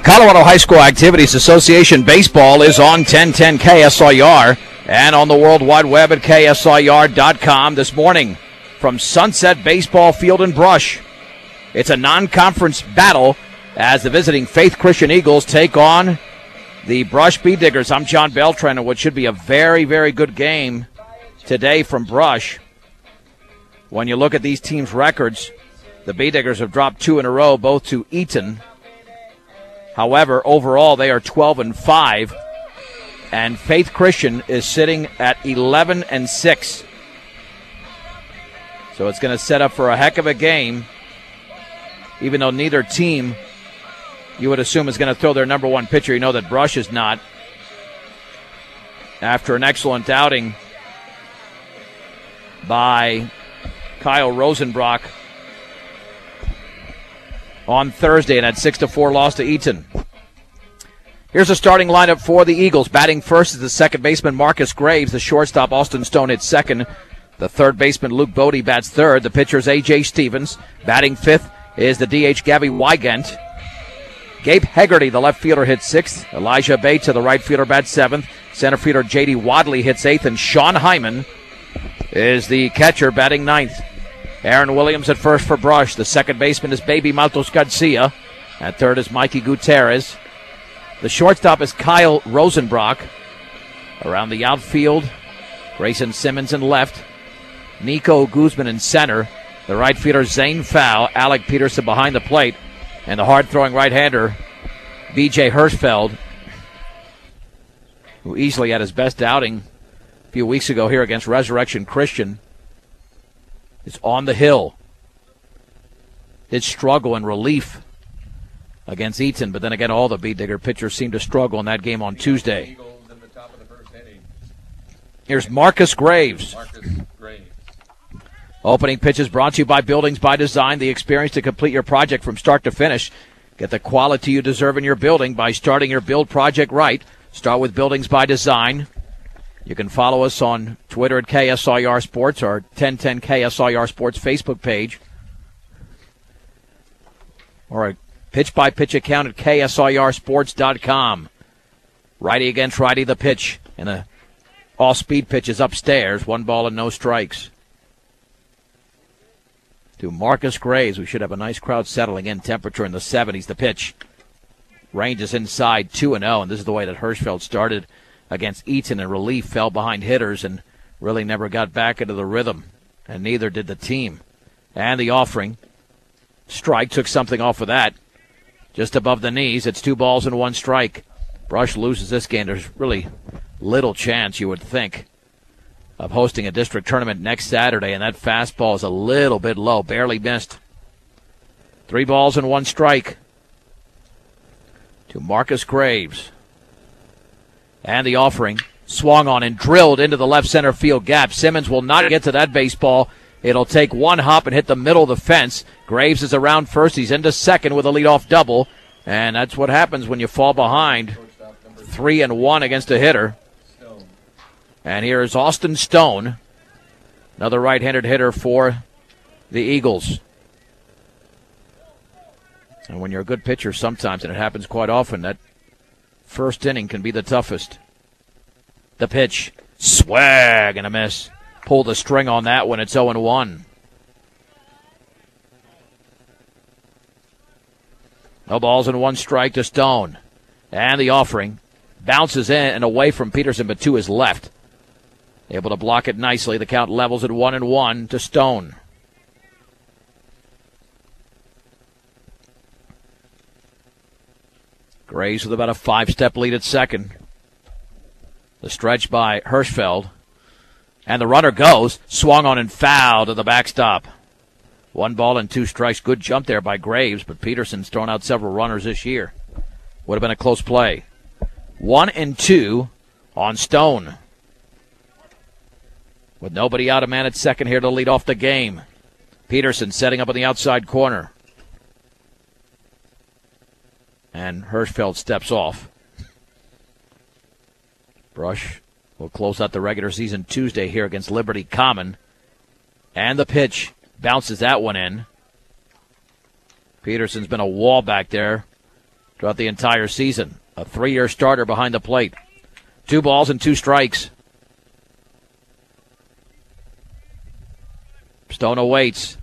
Colorado High School Activities Association Baseball is on 1010 KSIR and on the World Wide Web at KSIR.com this morning from Sunset Baseball Field in Brush. It's a non-conference battle as the visiting Faith Christian Eagles take on the Brush Bee Diggers. I'm John Beltran, and what should be a very, very good game today from Brush. When you look at these teams' records, the Bee Diggers have dropped two in a row, both to Eaton. However, overall, they are 12-5, and Faith Christian is sitting at 11-6. So it's going to set up for a heck of a game, even though neither team, you would assume, is going to throw their number one pitcher. You know that Brush is not. After an excellent outing by Kyle Rosenbrock on Thursday in that 6-4 loss to Eaton. Here's a starting lineup for the Eagles. Batting first is the second baseman Marcus Graves. The shortstop Austin Stone hits second. The third baseman Luke Bodie bats third. The pitcher is A.J. Stevens. Batting fifth is the DH Gabby Wygant. Gabe Hegarty, the left fielder, hits sixth. Elijah Bates, the right fielder, bats seventh. Center fielder J.D. Wadley hits eighth. And Sean Hyman is the catcher, batting ninth. Aaron Williams at first for Brush. The second baseman is Baby Maltos Garcia. At third is Mikey Gutierrez. The shortstop is Kyle Rosenbrock. Around the outfield, Grayson Simmons in left. Nico Guzman in center. The right fielder Zane Fowl. Alec Peterson behind the plate. And the hard-throwing right-hander, B.J. Hirschfeld, who easily had his best outing a few weeks ago here against Resurrection Christian. Is on the hill. His struggle and relief against Eaton, but then again, all the Bee Digger pitchers seemed to struggle in that game on Tuesday. Here's Marcus Graves. Opening pitch is brought to you by Buildings by Design, the experience to complete your project from start to finish. Get the quality you deserve in your building by starting your build project right. Start with Buildings by Design. You can follow us on Twitter at KSIR Sports or 1010 KSIR Sports Facebook page, or a pitch-by-pitch account at KSIRsports.com. Righty against righty, the pitch, and a all-speed pitch is upstairs. 1 ball and no strikes. To Marcus Graves. We should have a nice crowd settling in. Temperature in the 70s. The pitch. Range is inside 2-0, and this is the way that Hirschfeld started against Eaton, and relief fell behind hitters and really never got back into the rhythm, and neither did the team. And the offering. Strike took something off of that. Just above the knees, it's 2 balls and 1 strike. Brush loses this game. There's really little chance, you would think, of hosting a district tournament next Saturday, and that fastball is a little bit low, barely missed. 3 balls and 1 strike to Marcus Graves. And the offering swung on and drilled into the left center field gap. Simmons will not get to that baseball. It'll take 1 hop and hit the middle of the fence. Graves is around first. He's into second with a leadoff double. And that's what happens when you fall behind 3-1 against a hitter. And here is Austin Stone, another right-handed hitter for the Eagles. And when you're a good pitcher sometimes, and it happens quite often, that first inning can be the toughest. The pitch, swag and a miss. Pull the string on that one. It's 0-1. No balls and 1 strike to Stone. And the offering bounces in and away from Peterson, but to his left. Able to block it nicely. The count levels at 1-1 to Stone. Graves with about a 5-step lead at second. The stretch by Hirschfeld. And the runner goes. Swung on and fouled to the backstop. 1 ball and 2 strikes. Good jump there by Graves, but Peterson's thrown out several runners this year. Would have been a close play. 1-2 on Stone. With nobody out, a man at second here to lead off the game. Peterson setting up on the outside corner. And Hirschfeld steps off. Brush will close out the regular season Tuesday here against Liberty Common. And the pitch bounces that one in. Peterson's been a wall back there throughout the entire season. A 3-year starter behind the plate. 2 balls and 2 strikes. Stone awaits.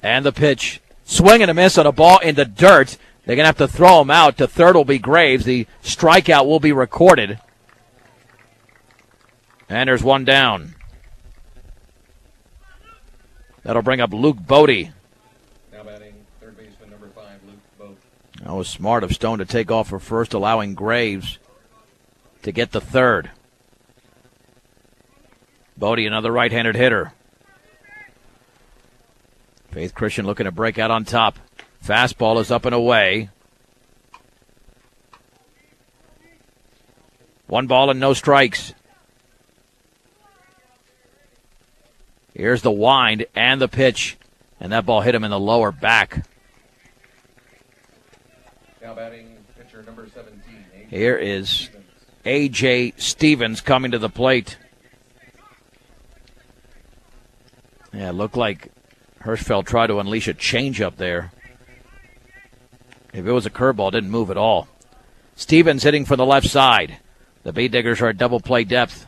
And the pitch. Swing and a miss on a ball in the dirt. They're going to have to throw him out. To third will be Graves. The strikeout will be recorded. And there's one down. That'll bring up Luke Bodie. Now batting third baseman number 5, Luke Bodie. That was smart of Stone to take off for first, allowing Graves to get the third. Bodie, another right-handed hitter. Faith Christian looking to break out on top. Fastball is up and away. 1 ball and no strikes. Here's the wind and the pitch. And that ball hit him in the lower back. Now batting pitcher number 17. Here is A.J. Stevens coming to the plate. Yeah, it looked like Hirschfeld tried to unleash a changeup there. If it was a curveball, it didn't move at all. Stevens hitting from the left side. The Bee Diggers are at double play depth.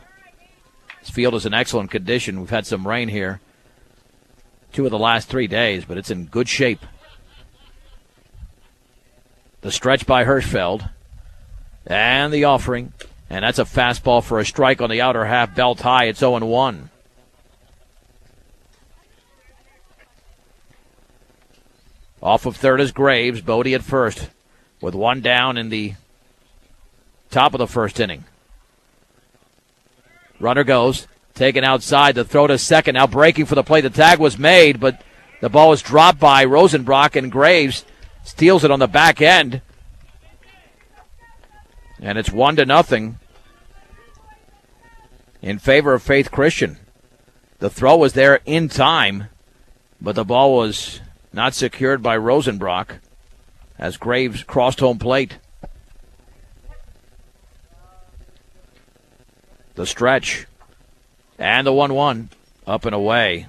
This field is in excellent condition. We've had some rain here 2 of the last 3 days, but it's in good shape. The stretch by Hirschfeld. And the offering. And that's a fastball for a strike on the outer half, belt high. It's 0-1. Off of third is Graves. Bodie at first with 1 down in the top of the first inning. Runner goes. Taken outside. The throw to second. Now breaking for the play. The tag was made, but the ball was dropped by Rosenbrock, and Graves steals it on the back end. And it's 1-0 in favor of Faith Christian. The throw was there in time, but the ball was not secured by Rosenbrock as Graves crossed home plate. The stretch. And the 1-1. Up and away.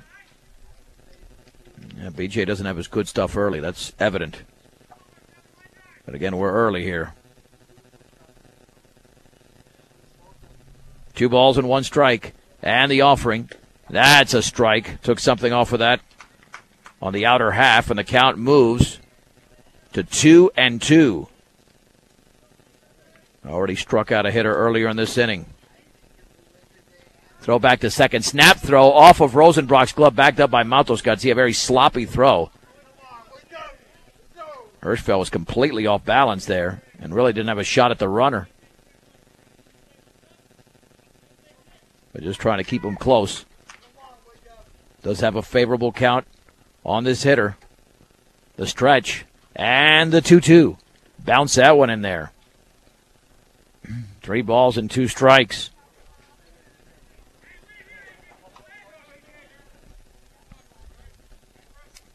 Yeah, BJ doesn't have his good stuff early. That's evident. But again, we're early here. 2 balls and 1 strike. And the offering. That's a strike. Took something off of that on the outer half, and the count moves to 2-2. Already struck out a hitter earlier in this inning. Throw back to second. Snap throw off of Rosenbrock's glove, backed up by Matos. Got to see a very sloppy throw. Hirschfeld was completely off balance there and really didn't have a shot at the runner. But just trying to keep him close. Does have a favorable count on this hitter. The stretch and the 2-2. Bounce that one in there. 3 balls and 2 strikes.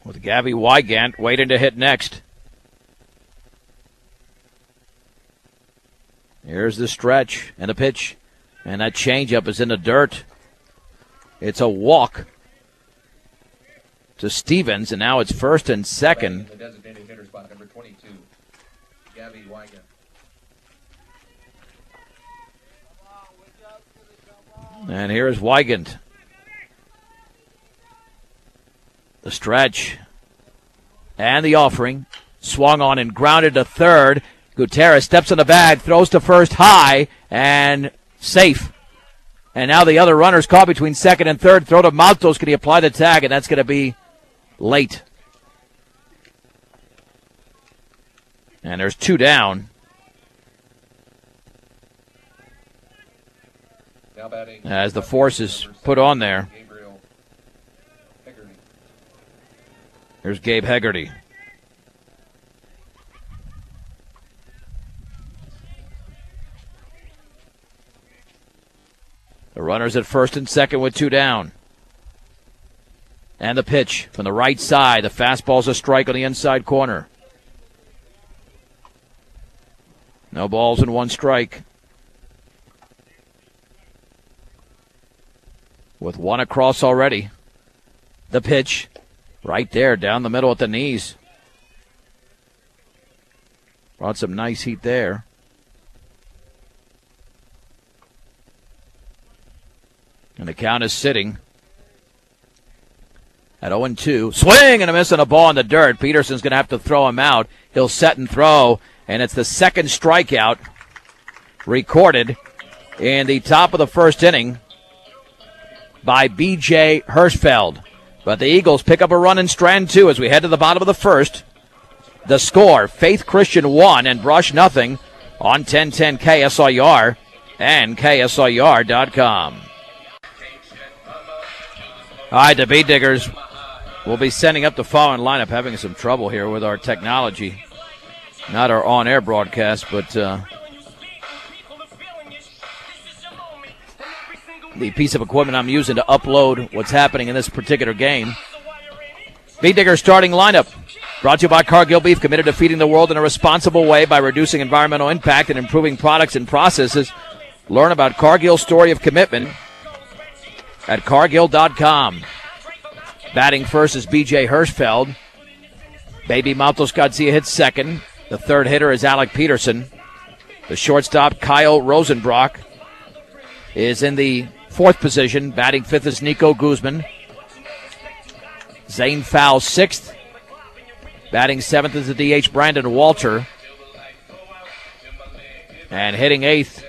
With Gabby Wygant waiting to hit next. Here's the stretch and the pitch. And that changeup is in the dirt. It's a walk to Stevens, and now it's first and second. The designated hitter spot, number 22, Gabby Wygant. And here's Wygant. The stretch and the offering. Swung on and grounded to third. Gutierrez steps in the bag, throws to first high, and safe. And now the other runner's caught between second and third. Throw to Matos. Can he apply the tag? And that's going to be late. And there's 2 down. Now batting As the force is put on there. Gabriel Hegarty. Here's Gabe Hegarty. The runners at first and second with 2 down. And the pitch from the right side. The fastball's a strike on the inside corner. No balls and 1 strike. With 1 across already. The pitch right there down the middle at the knees. Brought some nice heat there. And the count is sitting at 0-2. Swing and a miss on a ball in the dirt. Peterson's going to have to throw him out. He'll set and throw, and it's the second strikeout recorded in the top of the first inning by B.J. Hirschfeld. But the Eagles pick up a run in Strand 2 as we head to the bottom of the first. The score, Faith Christian 1 and Brush nothing on 1010 KSIR and KSIR.com. All right, the Bee Diggers will be sending up the following lineup, having some trouble here with our technology. Not our on-air broadcast, but the piece of equipment I'm using to upload what's happening in this particular game. Bee Diggers starting lineup. Brought to you by Cargill Beef, committed to feeding the world in a responsible way by reducing environmental impact and improving products and processes. Learn about Cargill's story of commitment at Cargill.com. Batting first is B.J. Hirschfeld. Baby Maltos Garcia hits second. The third hitter is Alec Peterson. The shortstop, Kyle Rosenbrock, is in the fourth position. Batting fifth is Nico Guzman. Zane Fowl sixth. Batting seventh is the DH, Brandon Walter. And hitting eighth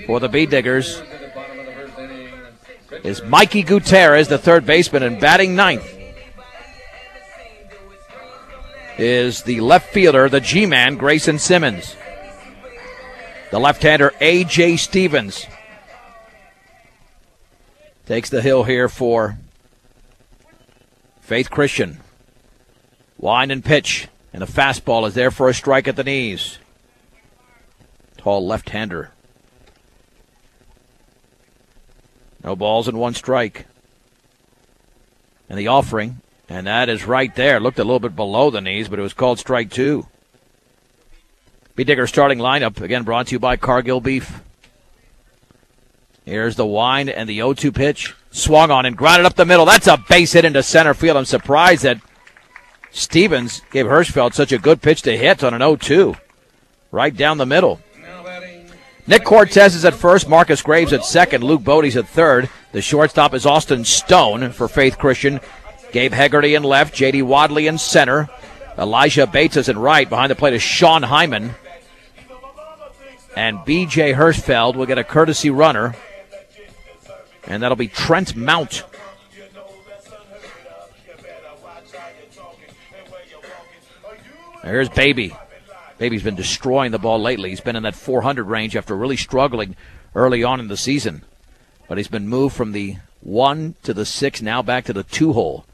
for the Bee Diggers is Mikey Gutierrez, the third baseman, and batting ninth is the left fielder, the G-man, Grayson Simmons. The left-hander, A.J. Stevens, takes the hill here for Faith Christian. Wind and pitch, and the fastball is there for a strike at the knees. Tall left-hander. No balls and one strike. And the offering, and that is right there. Looked a little bit below the knees, but it was called strike two. Bee Digger starting lineup, again brought to you by Cargill Beef. Here's the wind and the 0-2 pitch. Swung on and grounded up the middle. That's a base hit into center field. I'm surprised that Stevens gave Hirschfeld such a good pitch to hit on an 0-2. Right down the middle. Nick Cortez is at first, Marcus Graves at second, Luke Bode's at third. The shortstop is Austin Stone for Faith Christian. Gabe Hegarty in left, J.D. Wadley in center. Elijah Bates is in right. Behind the plate is Sean Hyman. And B.J. Hirschfeld will get a courtesy runner. And that'll be Trent Mount. Here's Baby. Baby's been destroying the ball lately. He's been in that 400 range after really struggling early on in the season. But he's been moved from the 1 to the 6, now back to the 2 hole.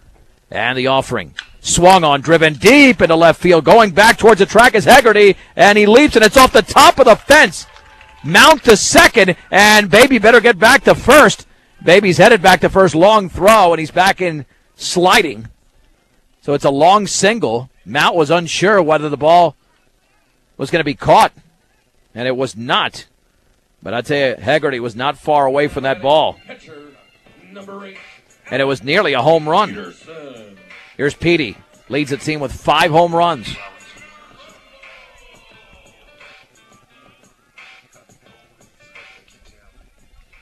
And the offering. Swung on, driven deep into left field. Going back towards the track is Hegarty, and he leaps, and it's off the top of the fence. Mount to second, and Baby better get back to first. Baby's headed back to first, long throw, and he's back in sliding. So it's a long single. Mount was unsure whether the ball was going to be caught, and it was not. But I tell you, Hegarty was not far away from that ball. And it was nearly a home run. Here's Petey, leads the team with 5 home runs.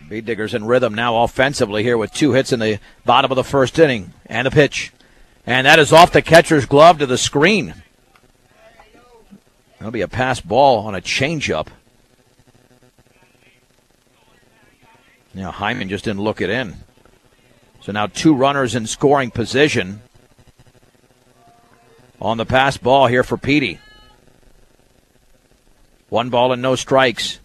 Bee Diggers in rhythm now offensively here with 2 hits in the bottom of the first inning. And the pitch. And that is off the catcher's glove to the screen. That'll be a pass ball on a changeup. Now Hyman just didn't look it in. So now 2 runners in scoring position on the pass ball here for Petey. 1 ball and no strikes.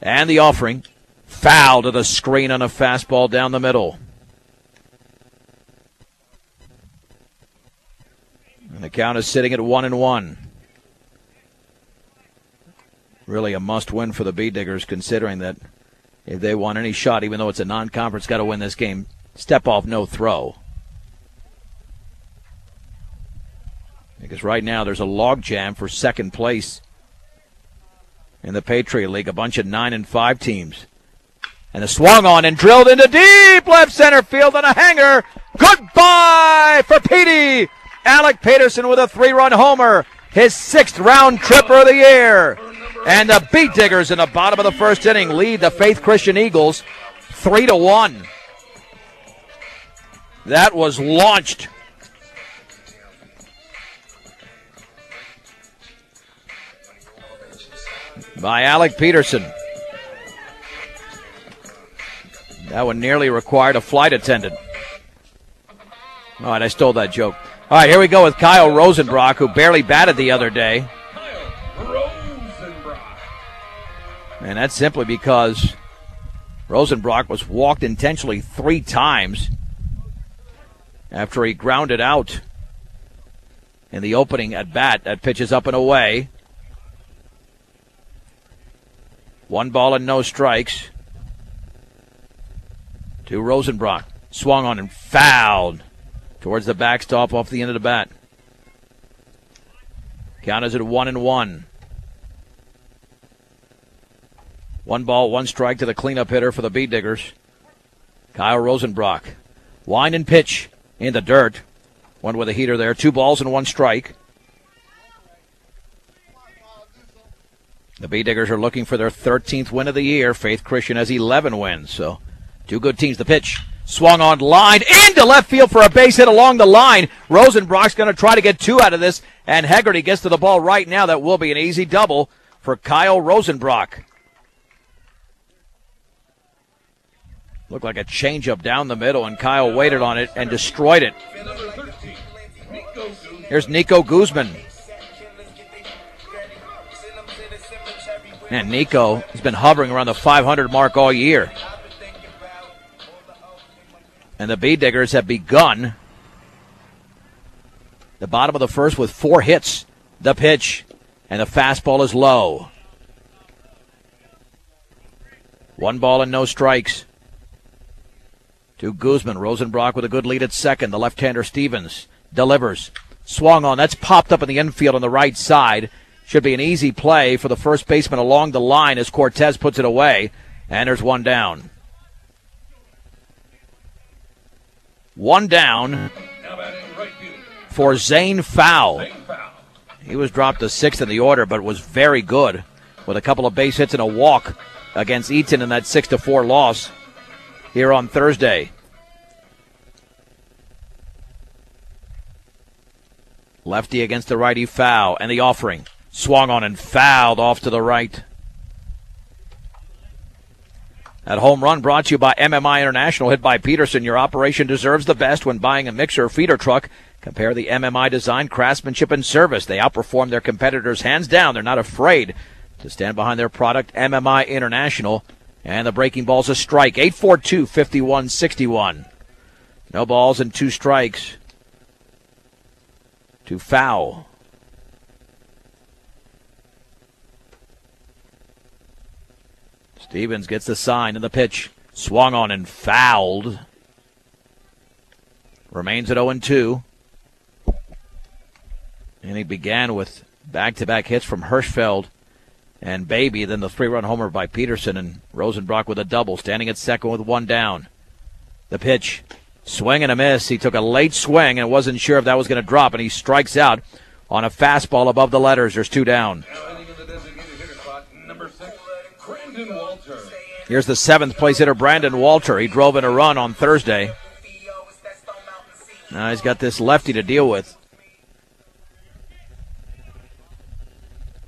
And the offering. Foul to the screen on a fastball down the middle. And the count is sitting at 1-1. Really a must-win for the Bee Diggers, considering that if they want any shot, even though it's a non-conference, got to win this game. Step off, no throw. Because right now there's a logjam for second place in the Patriot League. A bunch of 9 and 5 teams. And a swung on and drilled into deep left center field on a hanger. Goodbye for Petey. Alec Peterson with a 3-run homer. his 6th round tripper of the year. And the Beet Diggers in the bottom of the first inning lead the Faith Christian Eagles 3-1. That was launched. By Alec Peterson. That one nearly required a flight attendant. All right, I stole that joke. All right, here we go with Kyle Rosenbrock, who barely batted the other day. And that's simply because Rosenbrock was walked intentionally 3 times after he grounded out in the opening at bat. That pitch is up and away. 1 ball and no strikes to Rosenbrock. Swung on and fouled towards the backstop off the end of the bat. Count is at 1-1. 1 ball, 1 strike to the cleanup hitter for the Beet Diggers, Kyle Rosenbrock. Wind and pitch in the dirt. One with a heater there. 2 balls and 1 strike. The Beet Diggers are looking for their 13th win of the year. Faith Christian has 11 wins, so 2 good teams. The pitch swung on, line into left field for a base hit along the line. Rosenbrock's going to try to get 2 out of this, and Hegarty gets to the ball right now. That will be an easy double for Kyle Rosenbrock. Looked like a changeup down the middle, and Kyle waited on it and destroyed it. Here's Nico Guzman. And Nico has been hovering around the 500 mark all year. And the Beet Diggers have begun the bottom of the first with 4 hits. The pitch, and the fastball is low. 1 ball and no strikes to Guzman. Rosenbrock with a good lead at second. The left-hander Stevens delivers. Swung on. That's popped up in the infield on the right side. Should be an easy play for the first baseman along the line as Cortez puts it away. And there's 1 down. 1 down for Zane Fowl. He was dropped to 6th in the order, but was very good with a couple of base hits and a walk against Eaton in that 6-4 loss here on Thursday. Lefty against the righty, Fowl, and the offering. Swung on and fouled off to the right. That home run brought to you by MMI International, hit by Peterson. Your operation deserves the best when buying a mixer or feeder truck. Compare the MMI design, craftsmanship, and service. They outperform their competitors hands down. They're not afraid to stand behind their product, MMI International. And the breaking ball's a strike. 8-4-2, 51-61. No balls and 2 strikes to Fowl. Stevens gets the sign in the pitch. Swung on and fouled. Remains at 0-2. And he began with back-to-back hits from Hirschfeld and Baby, then the 3-run homer by Peterson, and Rosenbrock with a double, standing at second with 1 down. The pitch, swing and a miss. He took a late swing and wasn't sure if that was going to drop, and he strikes out on a fastball above the letters. There's 2 down. Here's the 7th place hitter, Brandon Walter. He drove in a run on Thursday. Now he's got this lefty to deal with.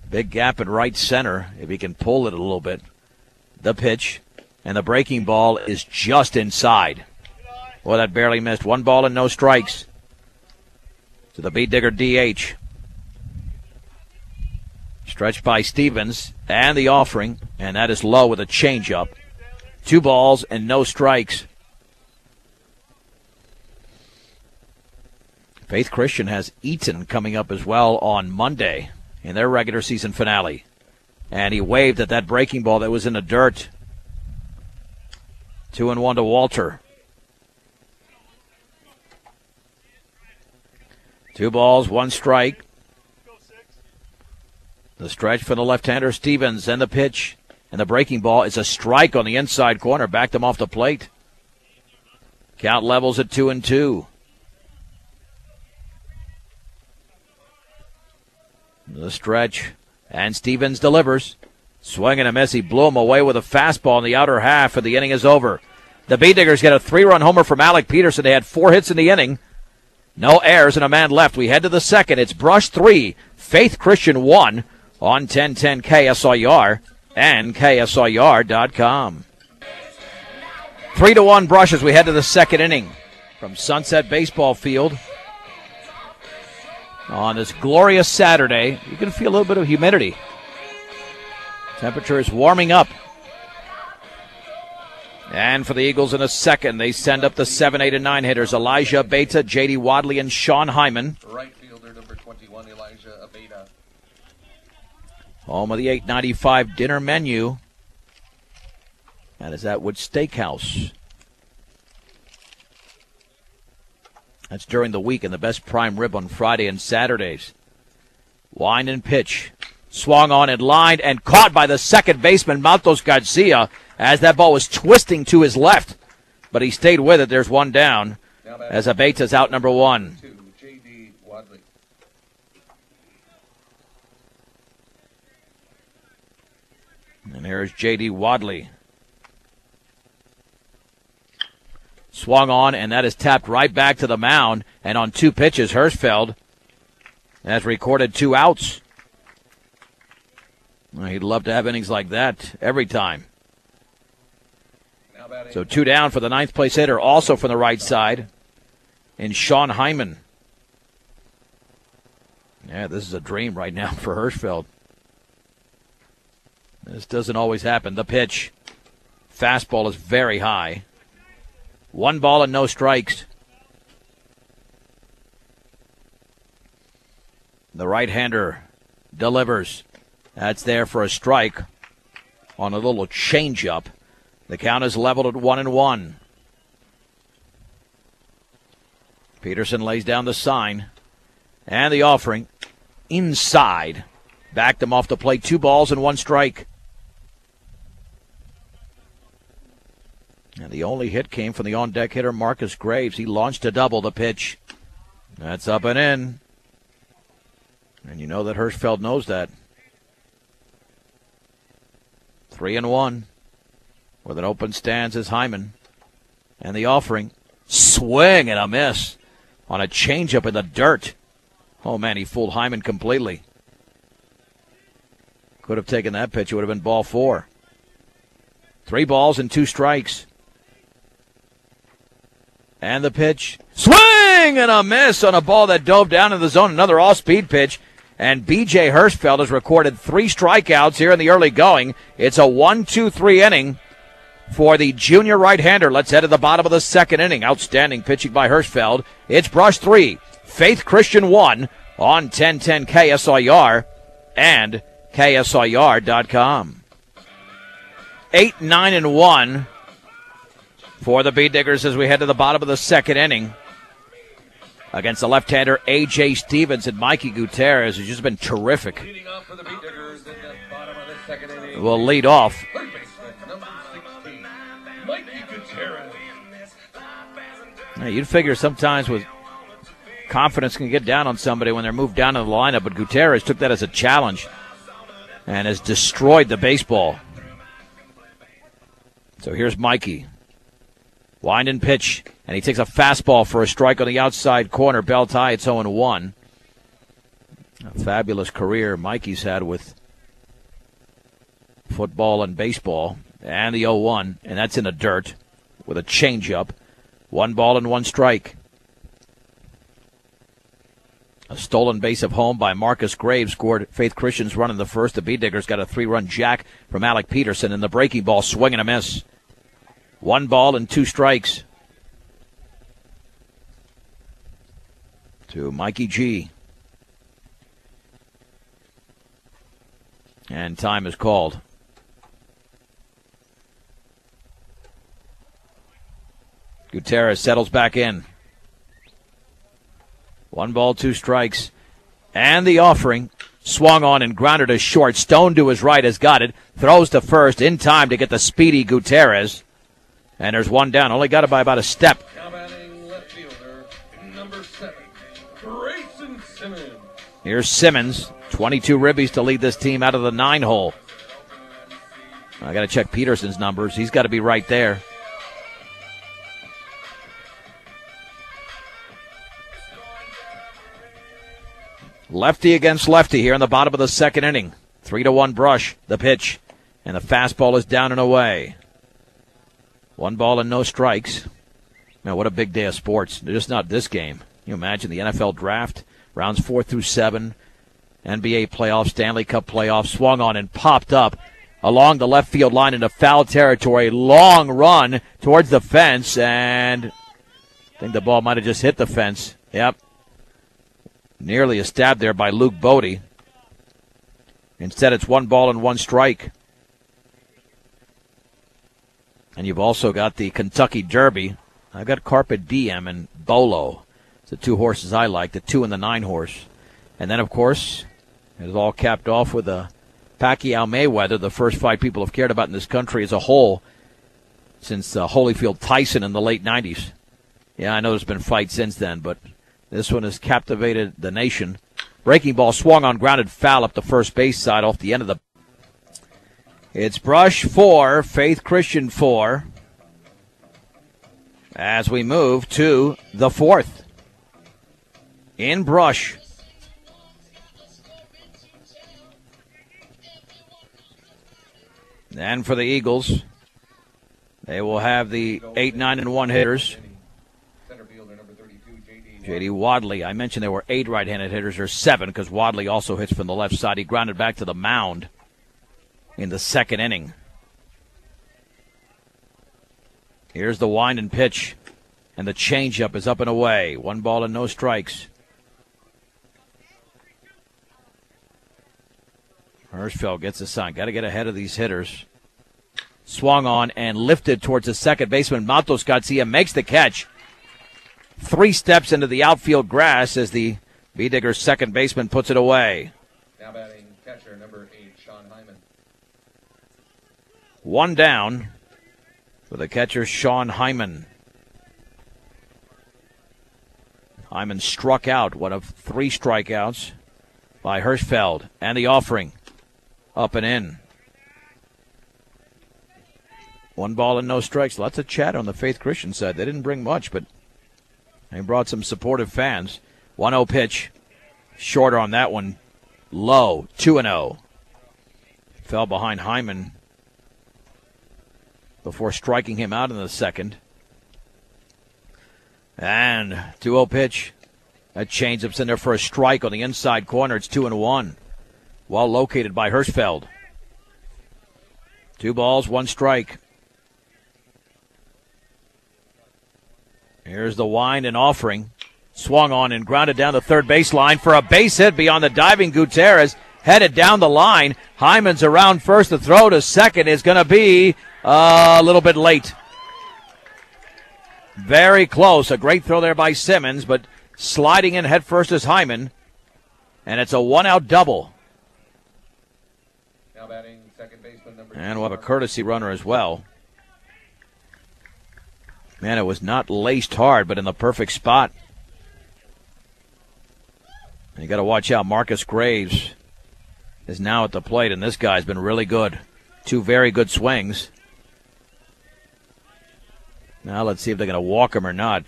Big gap in right center, if he can pull it a little bit. The pitch, and the breaking ball is just inside. Boy, that barely missed. 1 ball and no strikes to the Beet Digger DH. Stretched by Stevens, and the offering, and that is low with a changeup. 2 balls and no strikes. Faith Christian has Eaton coming up as well on Monday in their regular season finale. And he waved at that breaking ball that was in the dirt. 2-1 to Walter. 2 balls, 1 strike. The stretch for the left-hander Stevens, and the pitch. And the breaking ball is a strike on the inside corner. Backed him off the plate. Count levels at 2-2. The stretch, and Stevens delivers. Swing and a miss. He blew him away with a fastball in the outer half, and the inning is over. The B-Diggers get a 3-run homer from Alec Peterson. They had 4 hits in the inning. No errors and a man left. We head to the second. It's Brush 3, Faith Christian 1 on 1010 KSIR and KSIR.com. 3-1 Brush as we head to the second inning from Sunset Baseball Field. On this glorious Saturday, you can feel a little bit of humidity. Temperature is warming up. And for the Eagles in a second, they send up the 7, 8, and 9 hitters. Elijah Abeyta, J.D. Wadley, and Sean Hyman. Right fielder number 21, Elijah Abeyta. Home of the $8.95 dinner menu. That is Atwood Steakhouse. That's during the week, and the best prime rib on Friday and Saturdays. Wind and pitch. Swung on and lined and caught by the second baseman, Maltos Garcia, as that ball was twisting to his left. But he stayed with it. There's one down as Abeyta's out number 1. J.D. Wadley. And here's J.D. Wadley. Swung on, and that is tapped right back to the mound. And on 2 pitches, Hirschfeld has recorded 2 outs. Well, he'd love to have innings like that every time. So 2 down for the 9th place hitter, also from the right side, in Sean Hyman. Yeah, this is a dream right now for Hirschfeld. This doesn't always happen. The pitch. Fastball is very high. 1 ball and no strikes. The right-hander delivers. That's there for a strike on a little changeup. The count is leveled at 1-1. Peterson lays down the sign. And the offering inside. Backed him off the plate. 2 balls and 1 strike. And the only hit came from the on-deck hitter, Marcus Graves. He launched a double. The pitch. That's up and in. And you know that Hirschfeld knows that. 3-1. With an open stance is Hyman. And the offering. Swing and a miss on a changeup in the dirt. Oh, man, he fooled Hyman completely. Could have taken that pitch. It would have been ball 4. 3 balls and 2 strikes. And the pitch. Swing and a miss on a ball that dove down in the zone. Another off-speed pitch. And B.J. Hirschfeld has recorded 3 strikeouts here in the early going. It's a 1-2-3 inning for the junior right-hander. Let's head to the bottom of the second inning. Outstanding pitching by Hirschfeld. It's Brush 3, Faith Christian 1 on 1010 KSIR and KSIR.com. 8-9-1 for the B-Diggers as we head to the bottom of the second inning against the left-hander A.J. Stevens, and Mikey Gutierrez has just been terrific. Leading off for the B-Diggers in the bottom of the second inning. Will lead off. Third baseman, number 16, Mikey Gutierrez. Now, you'd figure sometimes with confidence can get down on somebody when they're moved down in the lineup, but Gutierrez took that as a challenge and has destroyed the baseball. So here's Mikey. Wind and pitch, and he takes a fastball for a strike on the outside corner. Belt high, it's 0-1. A fabulous career Mikey's had with football and baseball. And the 0-1, and that's in the dirt with a changeup. 1 ball and 1 strike. A stolen base of home by Marcus Graves scored Faith Christian's run in the first. The B-Diggers got a 3-run jack from Alec Peterson, and the breaking ball swing and a miss. 1 ball and 2 strikes to Mikey G. And time is called. Gutierrez settles back in. 1 ball, 2 strikes. And the offering. Swung on and grounded to short. Stone to his right has got it. Throws to first in time to get the speedy Gutierrez. And there's 1 down. Only got it by about a step. Now batting left fielder, number 7, Grayson Simmons. Here's Simmons, 22 ribbies to lead this team out of the 9-hole. I got to check Peterson's numbers. He's got to be right there. Lefty against lefty here in the bottom of the second inning. 3-1 Brush, the pitch. And the fastball is down and away. 1 ball and no strikes. Man, what a big day of sports. Just not this game. Can you imagine the NFL draft, rounds 4 through 7, NBA playoffs, Stanley Cup playoffs, swung on and popped up along the left field line into foul territory. Long run towards the fence, and I think the ball might have just hit the fence. Yep. Nearly a stab there by Luke Bodie. Instead, it's 1 ball and 1 strike. And you've also got the Kentucky Derby. I've got Carpe Diem and Bolo. It's the 2 horses I like, the 2 and the 9 horse. And then, of course, it is all capped off with a Pacquiao Mayweather, the first fight people have cared about in this country as a whole since Holyfield Tyson in the late 90s. Yeah, I know there's been fights since then, but this one has captivated the nation. Breaking ball swung on, grounded foul up the first base side off the end of the... It's Brush 4, Faith Christian 4, as we move to the 4th. In Brush. And for the Eagles, they will have the 8, 9, and 1 hitters. J.D. Wadley. I mentioned there were 8 right-handed hitters. There's 7 because Wadley also hits from the left side. He grounded back to the mound in the second inning. Here's the wind and pitch. And the changeup is up and away. 1 ball and no strikes. Hirschfeld gets a sign. Got to get ahead of these hitters. Swung on and lifted towards the second baseman. Matos Garcia makes the catch. 3 steps into the outfield grass as the B-Diggers second baseman puts it away. Now batting catcher number 8, Sean Hyman. 1 down for the catcher, Sean Hyman. Hyman struck out, one of 3 strikeouts by Hirschfeld. And the offering. Up and in. 1 ball and no strikes. Lots of chat on the Faith Christian side. They didn't bring much, but they brought some supportive fans. 1-0 pitch. Shorter on that one. Low. 2-0. Fell behind Hyman before striking him out in the second. And 2-0 pitch. That changeup's in there for a strike on the inside corner. It's 2-1. Well located by Hirschfeld. 2 balls, 1 strike. Here's the wind and offering. Swung on and grounded down the third baseline for a base hit beyond the diving Gutierrez. Headed down the line. Hyman's around first. The throw to second is going to be a little bit late. Very close. A great throw there by Simmons, but sliding in head first is Hyman. And it's a 1-out double. Now batting second baseman number 2. And we'll have a courtesy runner as well. Man, it was not laced hard, but in the perfect spot. And you got to watch out. Marcus Graves is now at the plate, and this guy's been really good. 2 very good swings. Now let's see if they're going to walk him or not.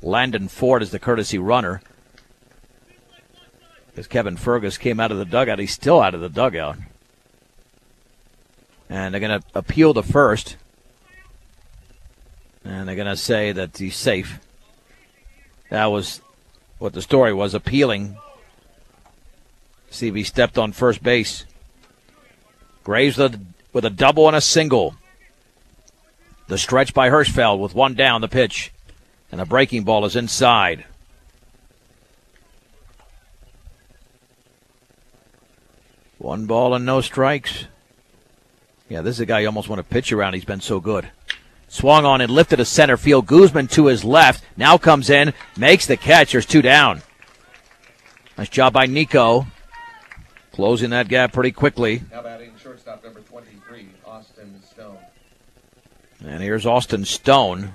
Landon Ford is the courtesy runner. Because Kevin Fergus came out of the dugout. He's still out of the dugout. And they're going to appeal to first. And they're going to say that he's safe. That was what the story was, appealing. See if he stepped on first base. Graves with a double and a single. The stretch by Hirschfeld with 1 down, the pitch. And the breaking ball is inside. One ball and no strikes. Yeah, this is a guy you almost want to pitch around. He's been so good. Swung on and lifted to center field. Guzman to his left. Now comes in, makes the catch. There's 2 down. Nice job by Nico. Closing that gap pretty quickly. Now batting shortstop number 23, Austin Stone. And here's Austin Stone.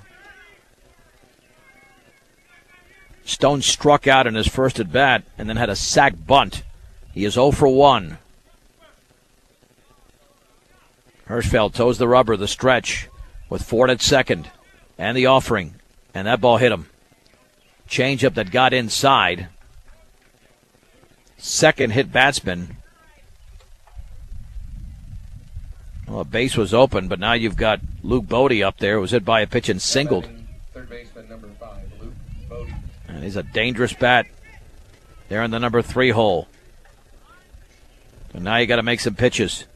Stone struck out in his first at bat and then had a sac bunt. He is 0 for 1. Hirschfeld toes the rubber, the stretch, with Ford at second. And the offering. And that ball hit him. Changeup that got inside. Second hit batsman. Well, a base was open, but now you've got Luke Bodie up there. It was hit by a pitch and singled. Third baseman, number 5, Luke Bodie. And he's a dangerous bat there in the number 3 hole. So now you got to make some pitches.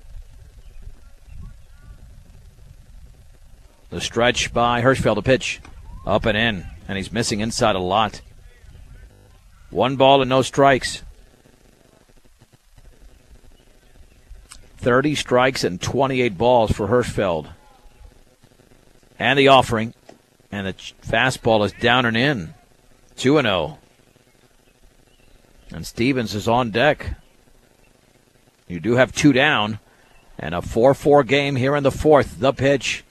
The stretch by Hirschfeld, a pitch up and in, and he's missing inside a lot. 1 ball and no strikes. 30 strikes and 28 balls for Hirschfeld. And the offering. And the fastball is down and in. 2-0. And Stevens is on deck. You do have 2 down. And a 4-4 game here in the 4th. The pitch.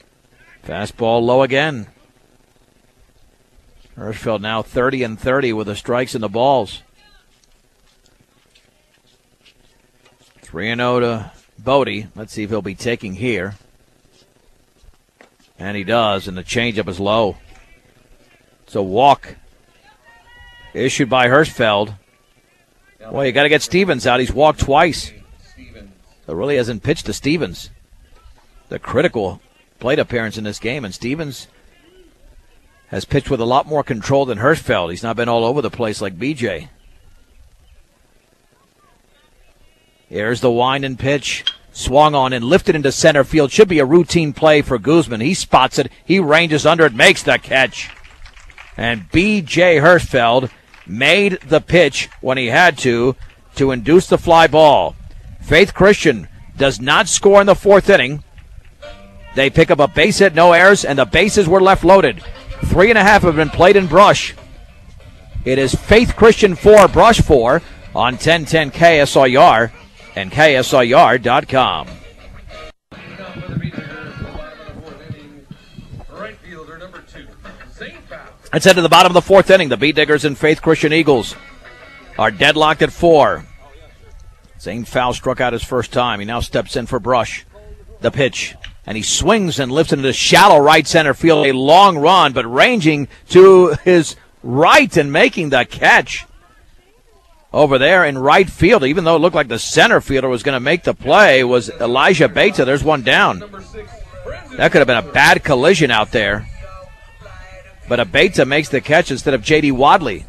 Fastball low again. Hirschfeld now 30 and 30 with the strikes and the balls. 3-0 to Bodie. Let's see if he'll be taking here. And he does, and the changeup is low. It's a walk issued by Hirschfeld. Well, you got to get Stevens out. He's walked twice. So really hasn't pitched to Stevens. The critical plate appearance in this game, and Stevens has pitched with a lot more control than Hirschfeld. He's not been all over the place like BJ. Here's the wind and pitch. Swung on and lifted into center field. Should be a routine play for Guzman. He spots it. He ranges under it, makes the catch. And B.J. Hirschfeld made the pitch when he had to induce the fly ball. Faith Christian does not score in the 4th inning. They pick up a base hit, no errors, and the bases were left loaded. 3.5 have been played in Brush. It is Faith Christian 4, Brush 4 on 1010 KSIR and KSIR.com. Let's head to the bottom of the 4th inning. The Bee Diggers and Faith Christian Eagles are deadlocked at 4. Zane Fowl struck out his first time. He now steps in for Brush. The pitch. And he swings and lifts into shallow right center field. A long run, but ranging to his right and making the catch over there in right field. Even though it looked like the center fielder was going to make the play, was Elijah Beta. There's one down. That could have been a bad collision out there. But Beta makes the catch instead of J.D. Wadley.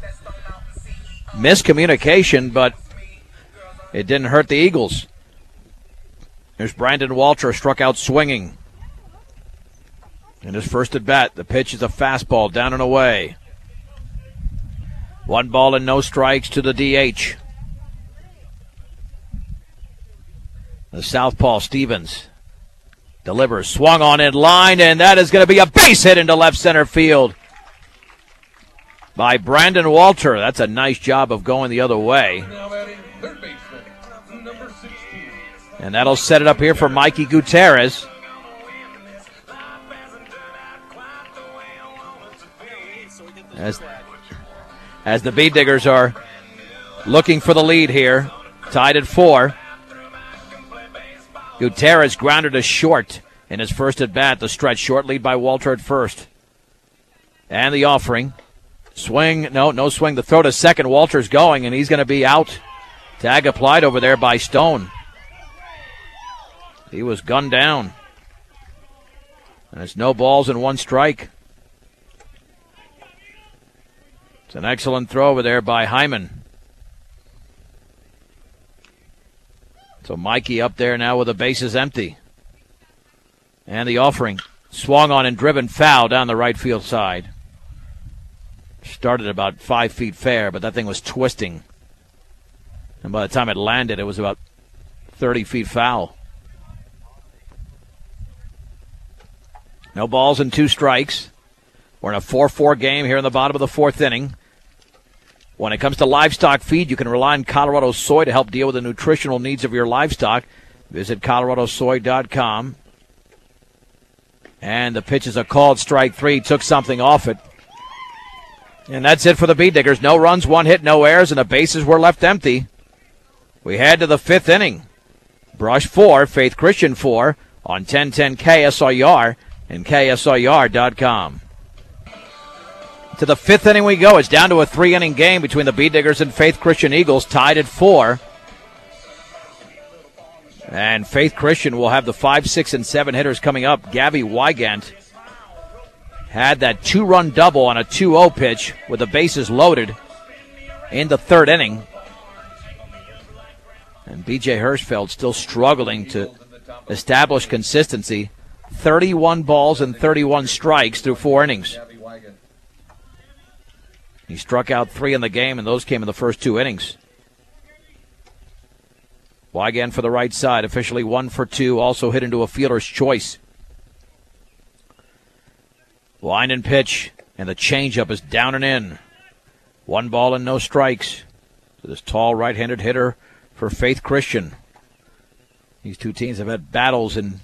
Miscommunication, but it didn't hurt the Eagles. There's Brandon Walter, struck out swinging. In his first at bat, the pitch is a fastball down and away. 1 ball and no strikes to the DH. The southpaw Stevens delivers, swung on in line, and that is going to be a base hit into left center field by Brandon Walter. That's a nice job of going the other way. And that'll set it up here for Mikey Gutierrez. As the Bee Diggers are looking for the lead here, tied at 4. Gutierrez grounded to short in his first at bat. The stretch short lead by Walter at first. And the offering. Swing, no swing. The throw to second. Walter's going, and he's going to be out. Tag applied over there by Stone. He was gunned down. And it's no balls and 1 strike. It's an excellent throw over there by Hyman. So Mikey up there now with the bases empty. And the offering. Swung on and driven foul down the right field side. Started about 5 feet fair, but that thing was twisting. And by the time it landed, it was about 30 feet foul. No balls and 2 strikes. We're in a 4-4 game here in the bottom of the 4th inning. When it comes to livestock feed, you can rely on Colorado Soy to help deal with the nutritional needs of your livestock. Visit coloradosoy.com. And the pitch is a called strike 3. Took something off it. And that's it for the Bee Diggers. No runs, one hit, no errors, and the bases were left empty. We head to the fifth inning. Brush 4, Faith Christian 4 on 1010 KSRR and KSRR.com. To the fifth inning we go. It's down to a 3-inning game between the Bee Diggers and Faith Christian Eagles, tied at 4. And Faith Christian will have the 5, 6, and 7 hitters coming up. Gabby Wygant had that 2-run double on a 2-0 pitch with the bases loaded in the third inning. And B.J. Hirschfeld still struggling to establish consistency. 31 balls and 31 strikes through 4 innings. He struck out 3 in the game, and those came in the first 2 innings. Wygant for the right side, officially 1 for 2, also hit into a fielder's choice. Line and pitch, and the changeup is down and in. 1 ball and no strikes to this tall right-handed hitter for Faith Christian. These two teams have had battles in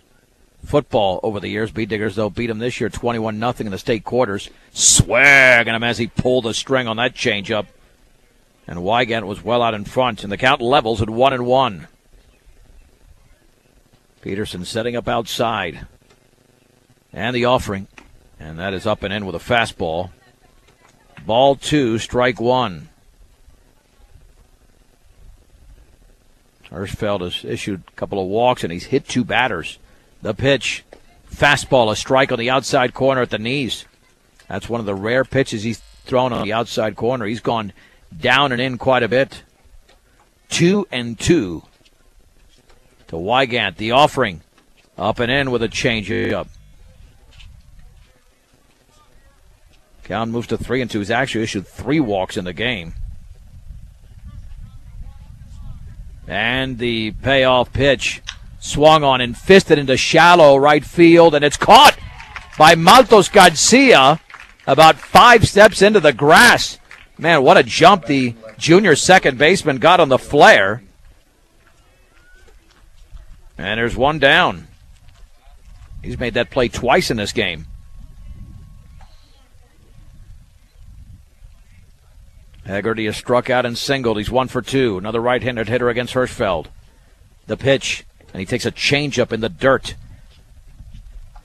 football over the years. Bee Diggers, though, beat them this year 21-0 in the state quarters. Swagging him as he pulled the string on that changeup. And Wygant was well out in front, and the count levels at 1-1. Peterson setting up outside. And the offering. And that is up and in with a fastball. Ball 2, strike 1. Hirschfeld has issued a couple of walks, and he's hit 2 batters. The pitch, fastball, a strike on the outside corner at the knees. That's one of the rare pitches he's thrown on the outside corner. He's gone down and in quite a bit. 2-2 to Wygant. The offering, up and in with a changeup. Count moves to 3-2. He's actually issued 3 walks in the game. And the payoff pitch swung on and fisted into shallow right field, and it's caught by Maltos Garcia about 5 steps into the grass. Man, what a jump the junior second baseman got on the flare. And there's 1 down. He's made that play twice in this game. Haggerty has struck out and singled. He's 1 for 2. Another right-handed hitter against Hirschfeld. The pitch, and he takes a changeup in the dirt.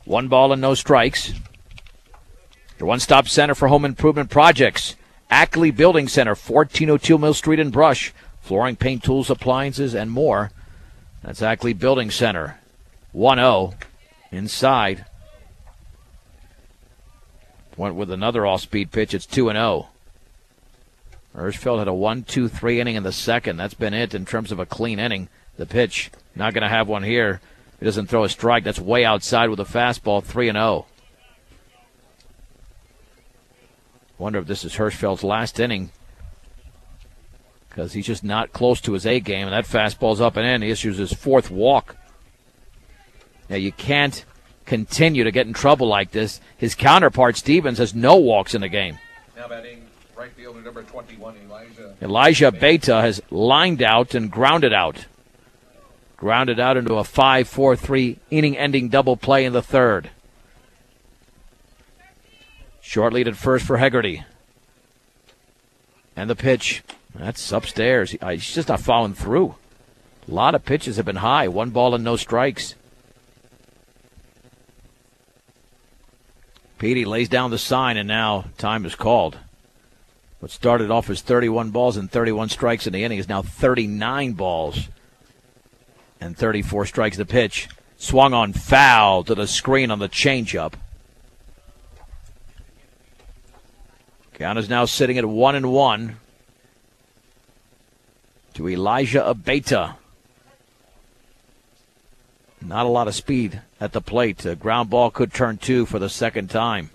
1 ball and no strikes. Your one-stop center for home improvement projects. Ackley Building Center, 1402 Mill Street in Brush. Flooring, paint, tools, appliances, and more. That's Ackley Building Center. 1-0 inside. Went with another off-speed pitch. It's 2-0. Hirschfeld had a 1-2-3 inning in the second. That's been it in terms of a clean inning. The pitch, not going to have one here. He doesn't throw a strike. That's way outside with a fastball, 3-0. Wonder if this is Hirschfeld's last inning, because he's just not close to his A game, and that fastball's up and in. He issues his 4th walk. Now, you can't continue to get in trouble like this. His counterpart, Stevens, has no walks in the game. Now batting right fielder number 21, Elijah Beta has lined out and grounded out. Grounded out into a 5-4-3 inning-ending double play in the third. Short lead at first for Haggerty. And the pitch. That's upstairs. He's just not following through. A lot of pitches have been high. 1 ball and no strikes. Petey lays down the sign, and now time is called. What started off as 31 balls and 31 strikes in the inning is now 39 balls and 34 strikes. The pitch swung on foul to the screen on the changeup. Count is now sitting at 1-1 to Elijah Abeta. Not a lot of speed at the plate. A ground ball could turn 2 for the second time.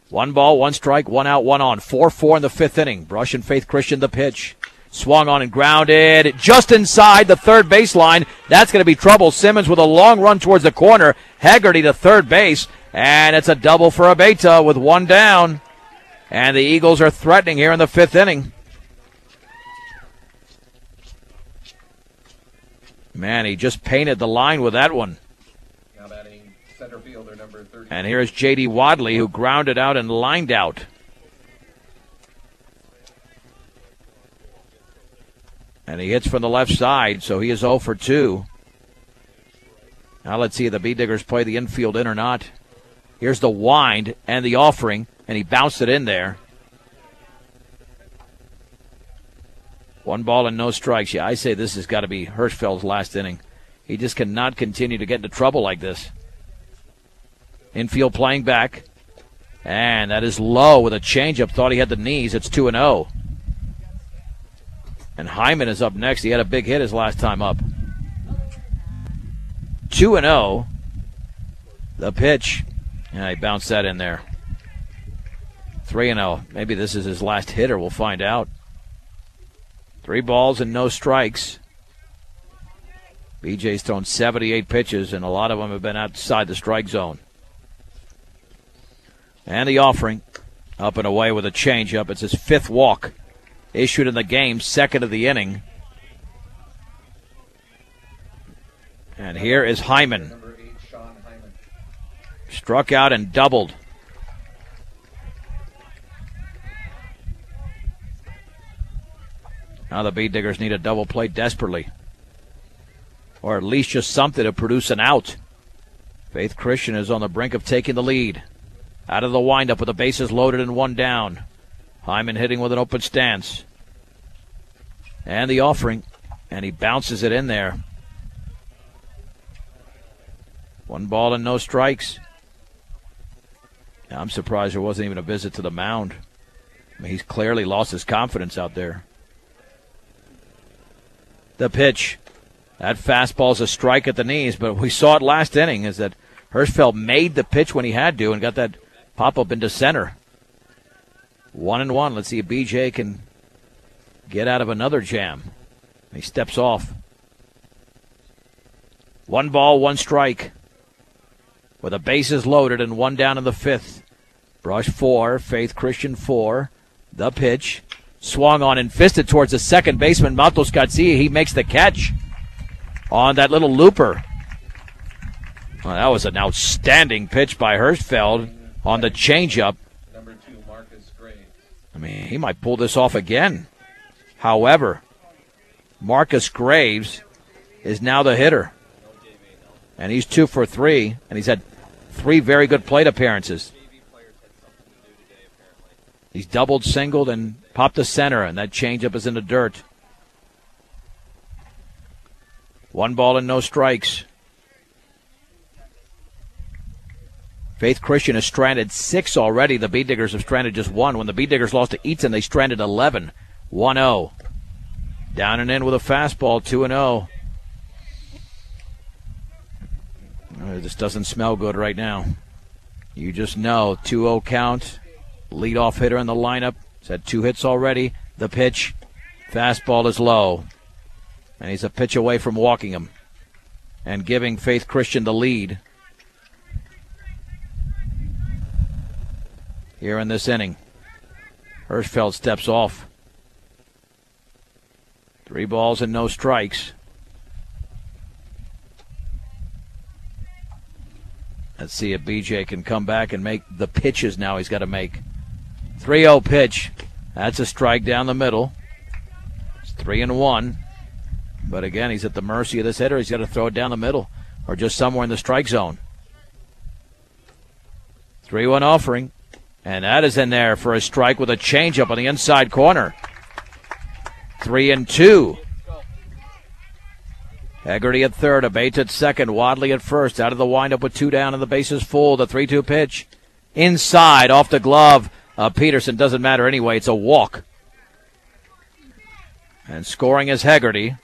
1 ball, 1 strike, 1 out, 1 on. 4-4 in the 5th inning. Brush and Faith Christian the pitch. Swung on and grounded just inside the third baseline. That's going to be trouble. Simmons with a long run towards the corner. Haggerty to third base. And it's a double for Abeta with 1 down. And the Eagles are threatening here in the 5th inning. Man, he just painted the line with that one. Now batting center fielder number 30. And here's J.D. Wadley, who grounded out and lined out. And he hits from the left side, so he is 0 for 2. Now let's see if the B-Diggers play the infield in or not. Here's the wind and the offering, and he bounced it in there. 1 ball and no strikes. Yeah, I say this has got to be Hirschfeld's last inning. He just cannot continue to get into trouble like this. Infield playing back. And that is low with a changeup. Thought he had the knees. It's 2-0. And Hyman is up next. He had a big hit his last time up. 2-0. The pitch. Yeah, he bounced that in there. 3-0. Maybe this is his last hitter. We'll find out. 3 balls and no strikes. BJ's thrown 78 pitches, and a lot of them have been outside the strike zone. And the offering. Up and away with a changeup. It's his 5th walk issued in the game, 2nd of the inning. And here is Hyman. Number 8, Sean Hyman. Struck out and doubled. Now the B-Diggers need a double play desperately. Or at least just something to produce an out. Faith Christian is on the brink of taking the lead. Out of the windup with the bases loaded and 1 down. Hyman hitting with an open stance. And the offering. And he bounces it in there. 1 ball and no strikes. Now, I'm surprised there wasn't even a visit to the mound. I mean, he's clearly lost his confidence out there. The pitch. That fastball's a strike at the knees, but we saw it last inning is that Hirschfeld made the pitch when he had to and got that pop-up into center. 1-1. Let's see if BJ can get out of another jam. He steps off. 1 ball, 1 strike. With the bases loaded and 1 down in the 5th. Brush 4, Faith Christian 4. The pitch. Swung on and fisted towards the second baseman, Matos Garcia. He makes the catch on that little looper. Well, that was an outstanding pitch by Hirschfeld on the changeup. Number 2, Marcus Graves. I mean, he might pull this off again. However, Marcus Graves is now the hitter. And he's 2 for 3, and he's had 3 very good plate appearances. He's doubled, singled, and popped to center, and that changeup is in the dirt. 1 ball and no strikes. Faith Christian has stranded 6 already. The B-Diggers have stranded just 1. When the B-Diggers lost to Eaton, they stranded 11. 1-0. Down and in with a fastball, 2-0. This doesn't smell good right now. You just know, 2-0 count. Leadoff hitter in the lineup. He's had 2 hits already. The pitch. Fastball is low. And he's a pitch away from walking him and giving Faith Christian the lead here in this inning. Hirschfeld steps off. 3 balls and no strikes. Let's see if BJ can come back and make the pitches now he's got to make. 3-0 pitch. That's a strike down the middle. It's 3-1. But again, he's at the mercy of this hitter. He's got to throw it down the middle or just somewhere in the strike zone. 3-1 offering. And that is in there for a strike with a changeup on the inside corner. 3-2. Hegarty at third, Abates at second, Wadley at first. Out of the windup with 2 down and the bases full. The 3-2 pitch. Inside, off the glove. Peterson, doesn't matter anyway. It's a walk. And scoring is Hegarty.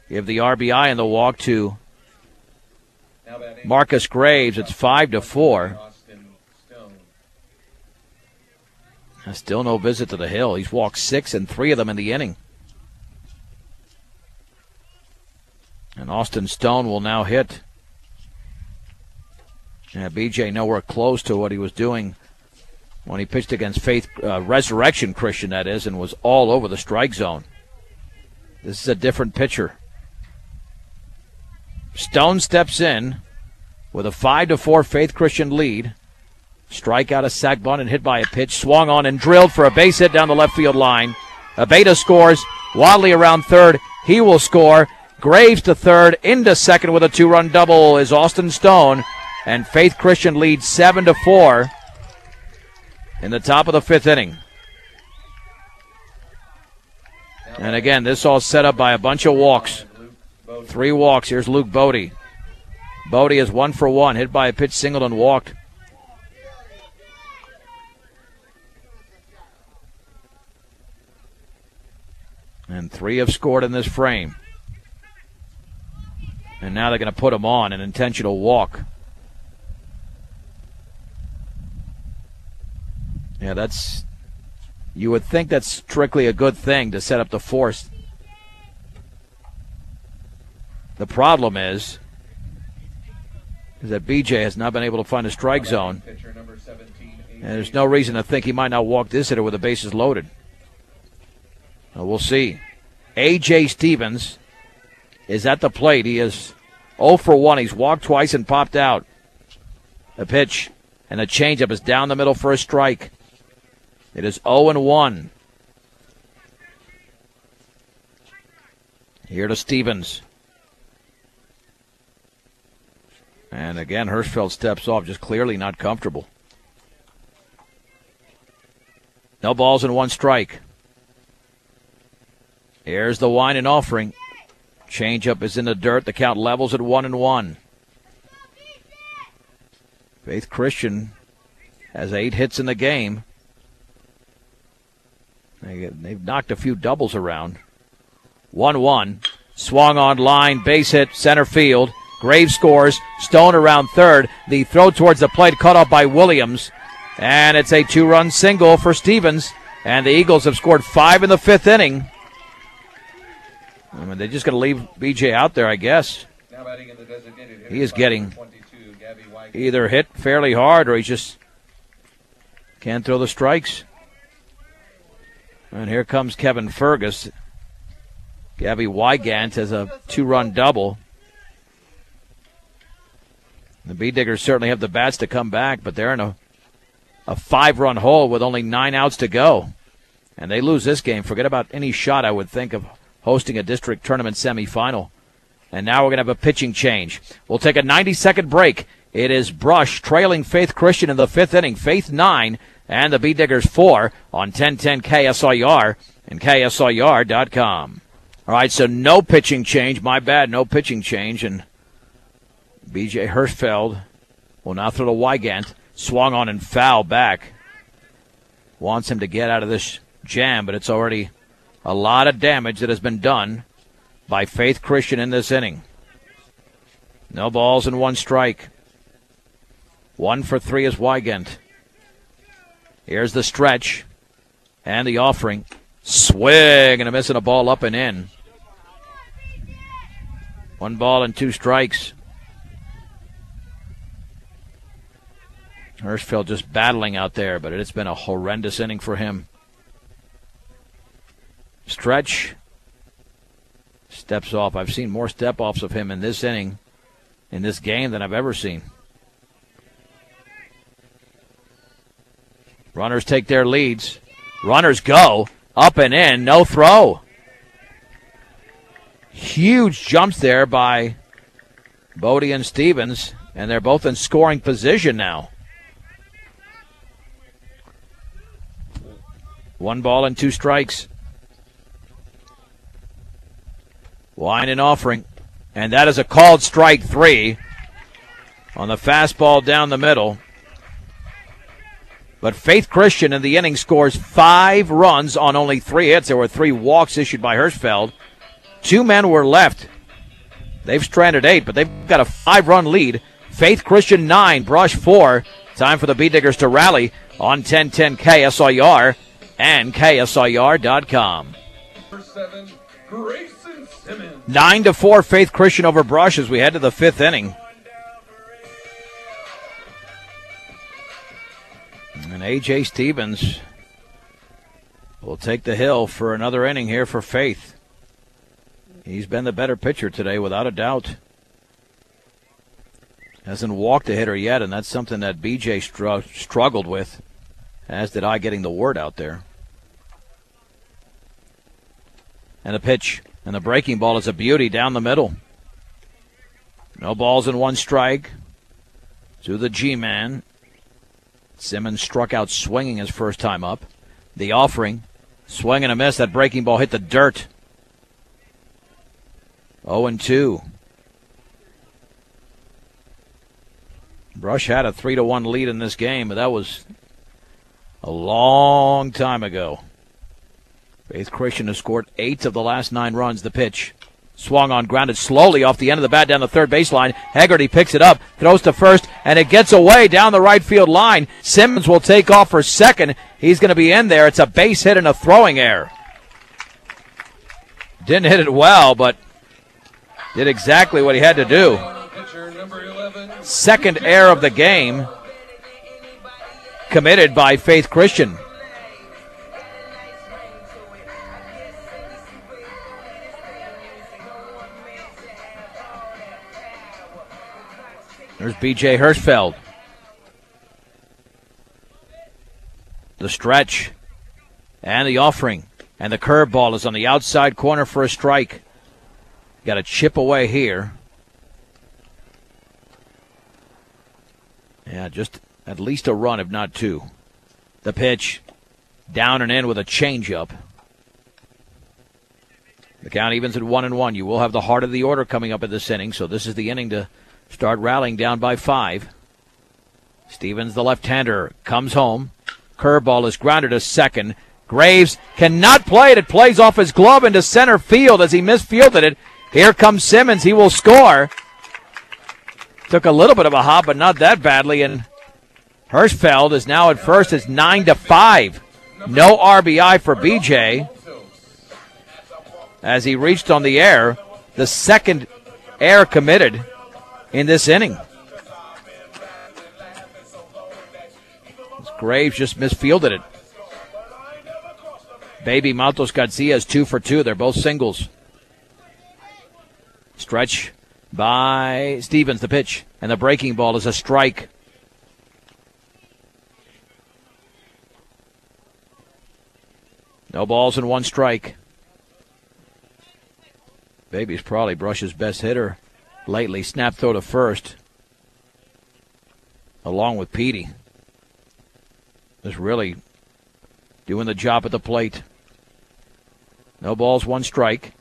Give the RBI and the walk to Marcus Graves. It's 5-4. Still no visit to the hill. He's walked 6 and 3 of them in the inning. And Austin Stone will now hit. Yeah, BJ nowhere close to what he was doing when he pitched against Resurrection Christian, that is, and was all over the strike zone. This is a different pitcher. Stone steps in with a 5-4 Faith Christian lead. Strikeout, a sac bunt, and hit by a pitch. Swung on and drilled for a base hit down the left field line. Abeta scores. Wadley around third. He will score. Graves to third. Into second with a 2-run double is Austin Stone. And Faith Christian leads 7-4 in the top of the 5th inning. And again, this all set up by a bunch of walks. 3 walks. Here's Luke Bodie. Bodie is 1 for 1. Hit by a pitch single and walked. And 3 have scored in this frame. And now they're going to put him on an intentional walk. Yeah, you would think that's strictly a good thing to set up the force. The problem is that BJ has not been able to find a strike zone. And there's no reason to think he might not walk this hitter with the bases loaded. We'll see. A.J. Stevens is at the plate. He is 0 for 1. He's walked twice and popped out. The pitch and the changeup is down the middle for a strike. It is 0-1. Here to Stevens. And again, Hirschfeld steps off, just clearly not comfortable. No balls and 1 strike. Here's the wine and offering. Changeup is in the dirt. The count levels at 1-1. Faith Christian has 8 hits in the game. They've knocked a few doubles around. 1-1. Swung on line. Base hit. Center field. Graves scores. Stone around third. The throw towards the plate cut off by Williams. And it's a 2-run single for Stevens. And the Eagles have scored 5 in the 5th inning. I mean, they're just going to leave BJ out there, I guess. Now batting in the designated hitter, he is getting 22, either hit fairly hard or he just can't throw the strikes. And here comes Kevin Fergus. Gabby Wygant has a 2-run double. The B-Diggers certainly have the bats to come back, but they're in a 5-run hole with only 9 outs to go. And they lose this game. Forget about any shot, I would think, of hosting a district tournament semifinal. And now we're going to have a pitching change. We'll take a 90-second break. It is Brush trailing Faith Christian in the 5th inning. Faith 9 and the B-Diggers 4 on 1010 KSIR and KSIR.com. All right, so no pitching change. My bad, no pitching change. And B.J. Hirschfeld will now throw to Wygant. Swung on and foul back. Wants him to get out of this jam, but it's already a lot of damage that has been done by Faith Christian in this inning. No balls and 1 strike. 1 for 3 is Wygant. Here's the stretch and the offering. Swing and a miss and a ball up and in. 1 ball and 2 strikes. Hirschfeld just battling out there, but it's been a horrendous inning for him. Stretch steps off. I've seen more step-offs of him in this inning, in this game, than I've ever seen. Runners take their leads. Runners go. Up and in. No throw. Huge jumps there by Bodie and Stevens, and they're both in scoring position now. 1 ball and 2 strikes. Wine and offering. And that is a called strike 3 on the fastball down the middle. But Faith Christian in the inning scores 5 runs on only 3 hits. There were 3 walks issued by Hirschfeld. 2 men were left. They've stranded 8, but they've got a 5-run lead. Faith Christian 9, Brush 4. Time for the B-Diggers to rally on 1010 KSIR and KSIR.com. 9-4 Faith Christian over Brush as we head to the 5th inning. And A.J. Stevens will take the hill for another inning here for Faith. He's been the better pitcher today, without a doubt. Hasn't walked a hitter yet, and that's something that B.J. struggled with, as did I getting the word out there. And the pitch. And the breaking ball is a beauty down the middle. No balls and one strike to the G-man. Simmons struck out swinging his first time up. The offering. Swing and a miss. That breaking ball hit the dirt. 0-2. Brush had a 3-1 lead in this game, but that was a long time ago. Faith Christian has scored 8 of the last 9 runs. The pitch. Swung on, grounded slowly off the end of the bat down the third baseline. Hegarty picks it up, throws to first, and it gets away down the right field line. Simmons will take off for second. He's going to be in there. It's a base hit and a throwing error. Didn't hit it well, but did exactly what he had to do. Second error of the game committed by Faith Christian. There's B.J. Hirschfeld. The stretch and the offering. And the curveball is on the outside corner for a strike. Got a chip away here. Yeah, just at least a run, if not 2. The pitch. Down and in with a changeup. The count evens at 1-1. You will have the heart of the order coming up in this inning, so this is the inning to start rallying down by 5. Stevens, the left-hander, comes home. Curveball is grounded to second. Graves cannot play it. It plays off his glove into center field as he misfielded it. Here comes Simmons. He will score. Took a little bit of a hop, but not that badly. And Hirschfeld is now at first. It's 9-5. No RBI for BJ as he reached on the air. The second error committed in this inning. Graves just misfielded it. Baby Matos Garcia is 2 for 2. They're both singles. Stretch by Stevens, the pitch. And the breaking ball is a strike. No balls and 1 strike. Baby's probably Brush's best hitter lately. Snap throw to first. Along with Petey. Just really doing the job at the plate. No balls, 1 strike.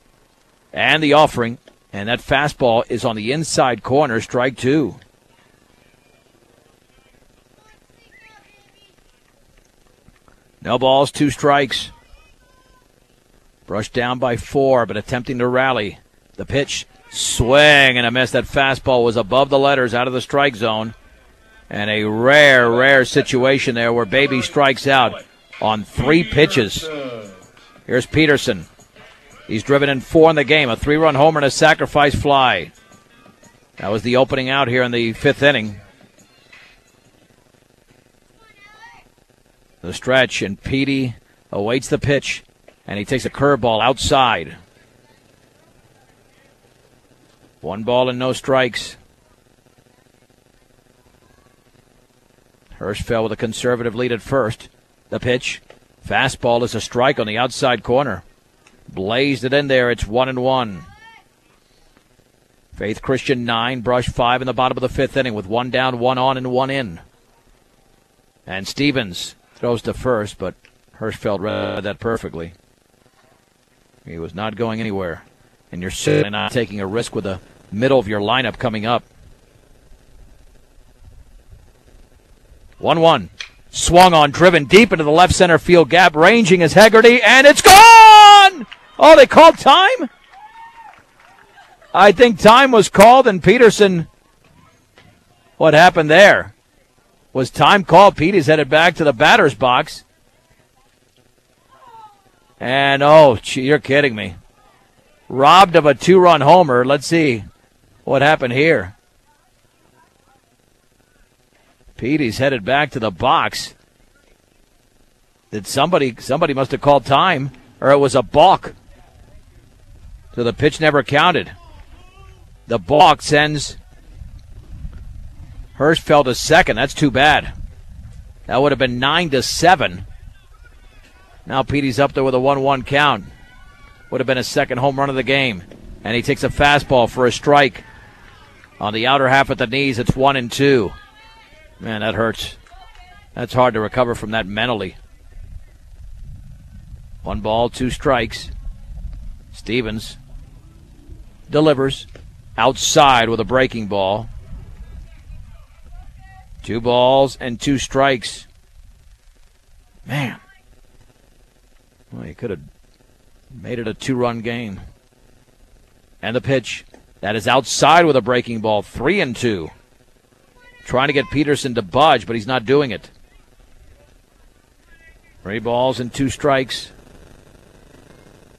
And the offering. And that fastball is on the inside corner. Strike 2. No balls, 2 strikes. Brushed down by 4, but attempting to rally. The pitch. Swing and a miss. That fastball was above the letters out of the strike zone. And a rare situation there where Baby strikes out on 3 pitches. Here's Peterson. He's driven in 4 in the game. A 3-run homer and a sacrifice fly. That was the opening out here in the 5th inning. The stretch, and Petey awaits the pitch. And he takes a curveball outside. 1 ball and no strikes. Hirschfeld with a conservative lead at first. The pitch. Fastball is a strike on the outside corner. Blazed it in there. It's 1-1. Faith Christian 9, Brush 5 in the bottom of the 5th inning with 1 down, 1 on, and 1 in. And Stevens throws to first, but Hirschfeld read that perfectly. He was not going anywhere. And you're certainly not taking a risk with the middle of your lineup coming up. 1-1. Swung on, driven deep into the left center field gap. Ranging is Hegarty, and it's gone! Oh, they called time? I think time was called, and Peterson... What happened there? Was time called? Petey's headed back to the batter's box. And, oh, you're kidding me. Robbed of a 2-run homer. Let's see what happened here. Petey's headed back to the box. Did somebody must have called time, or it was a balk. So the pitch never counted. The balk sends Hirschfeld to second. That's too bad. That would have been 9-7. Now Petey's up there with a 1-1 count. Would have been his second home run of the game. And he takes a fastball for a strike. On the outer half at the knees, it's 1-2. Man, that hurts. That's hard to recover from that mentally. 1 ball, 2 strikes. Stevens delivers outside with a breaking ball. 2 balls and 2 strikes. Man. Well, he could have made it a 2-run game. And the pitch. That is outside with a breaking ball. 3-2. Trying to get Peterson to budge, but he's not doing it. 3 balls and 2 strikes.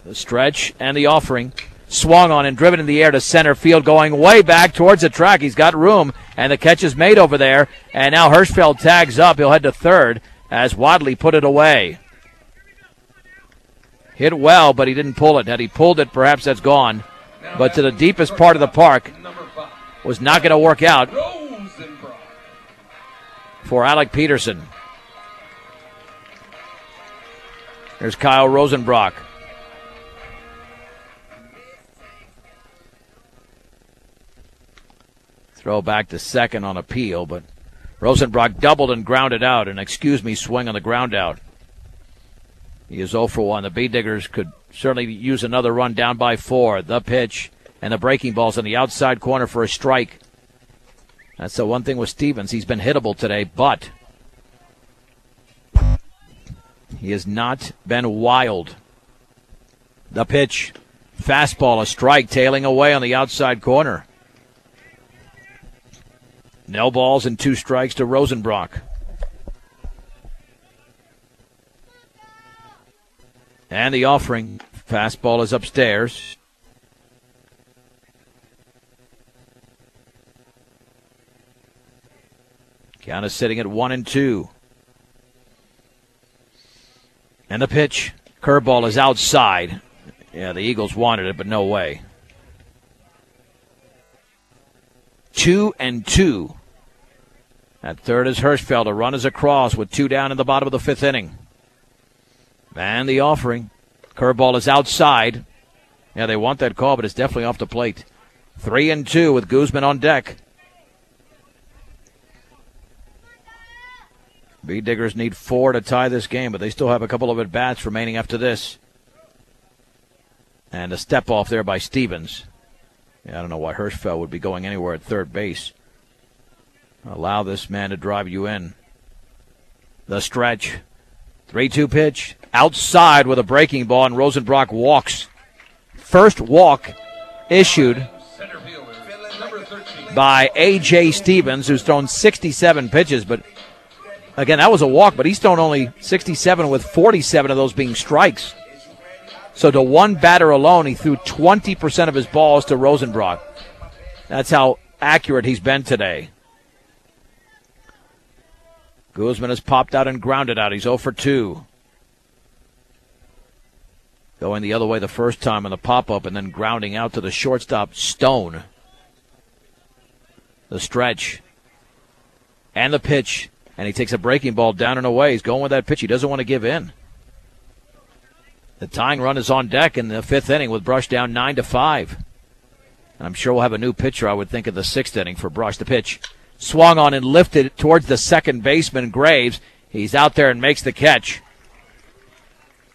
The stretch and the offering. Swung on and driven in the air to center field, going way back towards the track. He's got room, and the catch is made over there. And now Hirschfeld tags up. He'll head to third as Wadley put it away. Hit well, but he didn't pull it. Had he pulled it, perhaps that's gone. But to the deepest part of the park was not going to work out for Alec Peterson. There's Kyle Rosenbrock. Throw back to second on appeal, but Rosenbrock doubled and grounded out. An swing on the ground out. He is 0 for 1. The B-Diggers could certainly use another run down by 4. The pitch and the breaking balls on the outside corner for a strike. That's the one thing with Stevens. He's been hittable today, but he has not been wild. The pitch, fastball, a strike, tailing away on the outside corner. No balls and 2 strikes to Rosenbrock. And the offering. Fastball is upstairs. Count is sitting at 1-2. And the pitch. Curveball is outside. Yeah, the Eagles wanted it, but no way. 2-2. At third is Hirschfeld. A run is across with 2 down in the bottom of the 5th inning. And the offering. Curveball is outside. Yeah, they want that call, but it's definitely off the plate. 3-2 with Guzman on deck. B-Diggers need 4 to tie this game, but they still have a couple of at-bats remaining after this. And a step off there by Stevens. Yeah, I don't know why Hirschfeld would be going anywhere at third base. Allow this man to drive you in. The stretch. 3-2 pitch. Outside with a breaking ball, and Rosenbrock walks. First walk issued by A.J. Stevens, who's thrown 67 pitches. But, again, that was a walk, but he's thrown only 67 with 47 of those being strikes. So to one batter alone, he threw 20% of his balls to Rosenbrock. That's how accurate he's been today. Guzman has popped out and grounded out. He's 0 for 2. Going the other way the first time on the pop-up and then grounding out to the shortstop, Stone. The stretch. And the pitch. And he takes a breaking ball down and away. He's going with that pitch. He doesn't want to give in. The tying run is on deck in the 5th inning with Brush down 9-5. And I'm sure we'll have a new pitcher, I would think, in the 6th inning for Brush. The pitch swung on and lifted towards the second baseman, Graves. He's out there and makes the catch.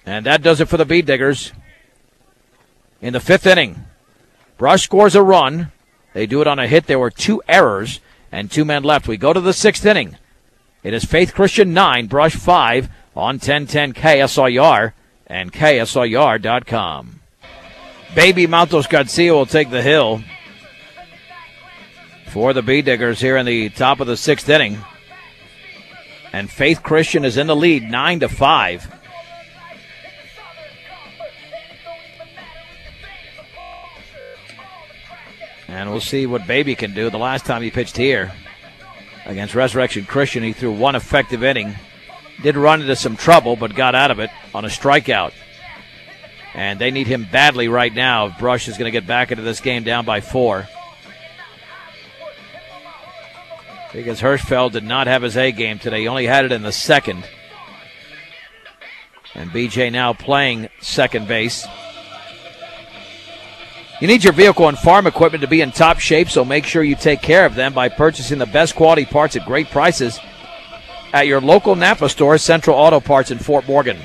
And that does it for the B-Diggers. In the 5th inning, Brush scores a run. They do it on a hit. There were 2 errors and 2 men left. We go to the 6th inning. It is Faith Christian 9, Brush 5 on 1010 KSRR and KSRR.com. Baby Matos Garcia will take the hill for the B-Diggers here in the top of the 6th inning. And Faith Christian is in the lead, 9-5. And we'll see what Baby can do. The last time he pitched here against Resurrection Christian, he threw 1 effective inning. Did run into some trouble, but got out of it on a strikeout. And they need him badly right now if Brush is going to get back into this game down by 4. Because Hirschfeld did not have his A game today. He only had it in the 2nd. And BJ now playing second base. You need your vehicle and farm equipment to be in top shape, so make sure you take care of them by purchasing the best quality parts at great prices at your local Napa store, Central Auto Parts in Fort Morgan.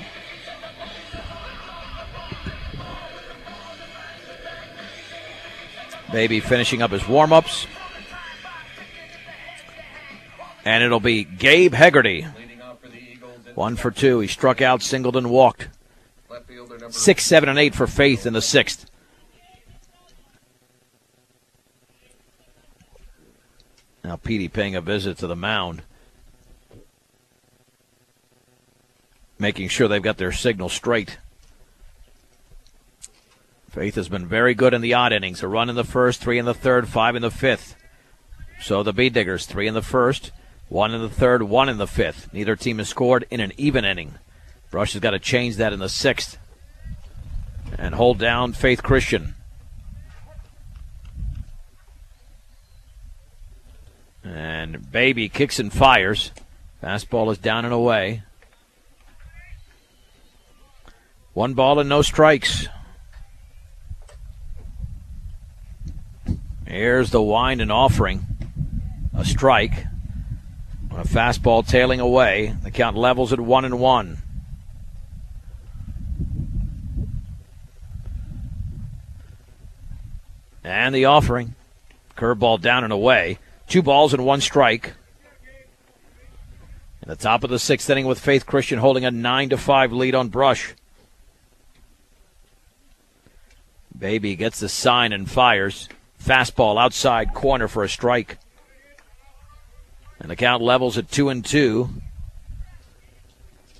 Baby finishing up his warm-ups. And it'll be Gabe Hegarty. 1 for 2. He struck out, singled, and walked. 6, 7, and 8 for Faith in the 6th. Now Petey paying a visit to the mound, making sure they've got their signal straight. Faith has been very good in the odd innings. A run in the first, 3 in the third, 5 in the 5th. So the Bee Diggers, 3 in the first, 1 in the third, 1 in the 5th. Neither team has scored in an even inning. Brush has got to change that in the 6th and hold down Faith Christian. And Baby kicks and fires. Fastball is down and away. 1 ball and no strikes. Here's the wind and offering. A strike. On a fastball tailing away. The count levels at 1-1. And the offering. Curveball down and away. 2 balls and 1 strike. In the top of the 6th inning with Faith Christian holding a 9-5 lead on Brush. Baby gets the sign and fires. Fastball outside corner for a strike. And the count levels at 2-2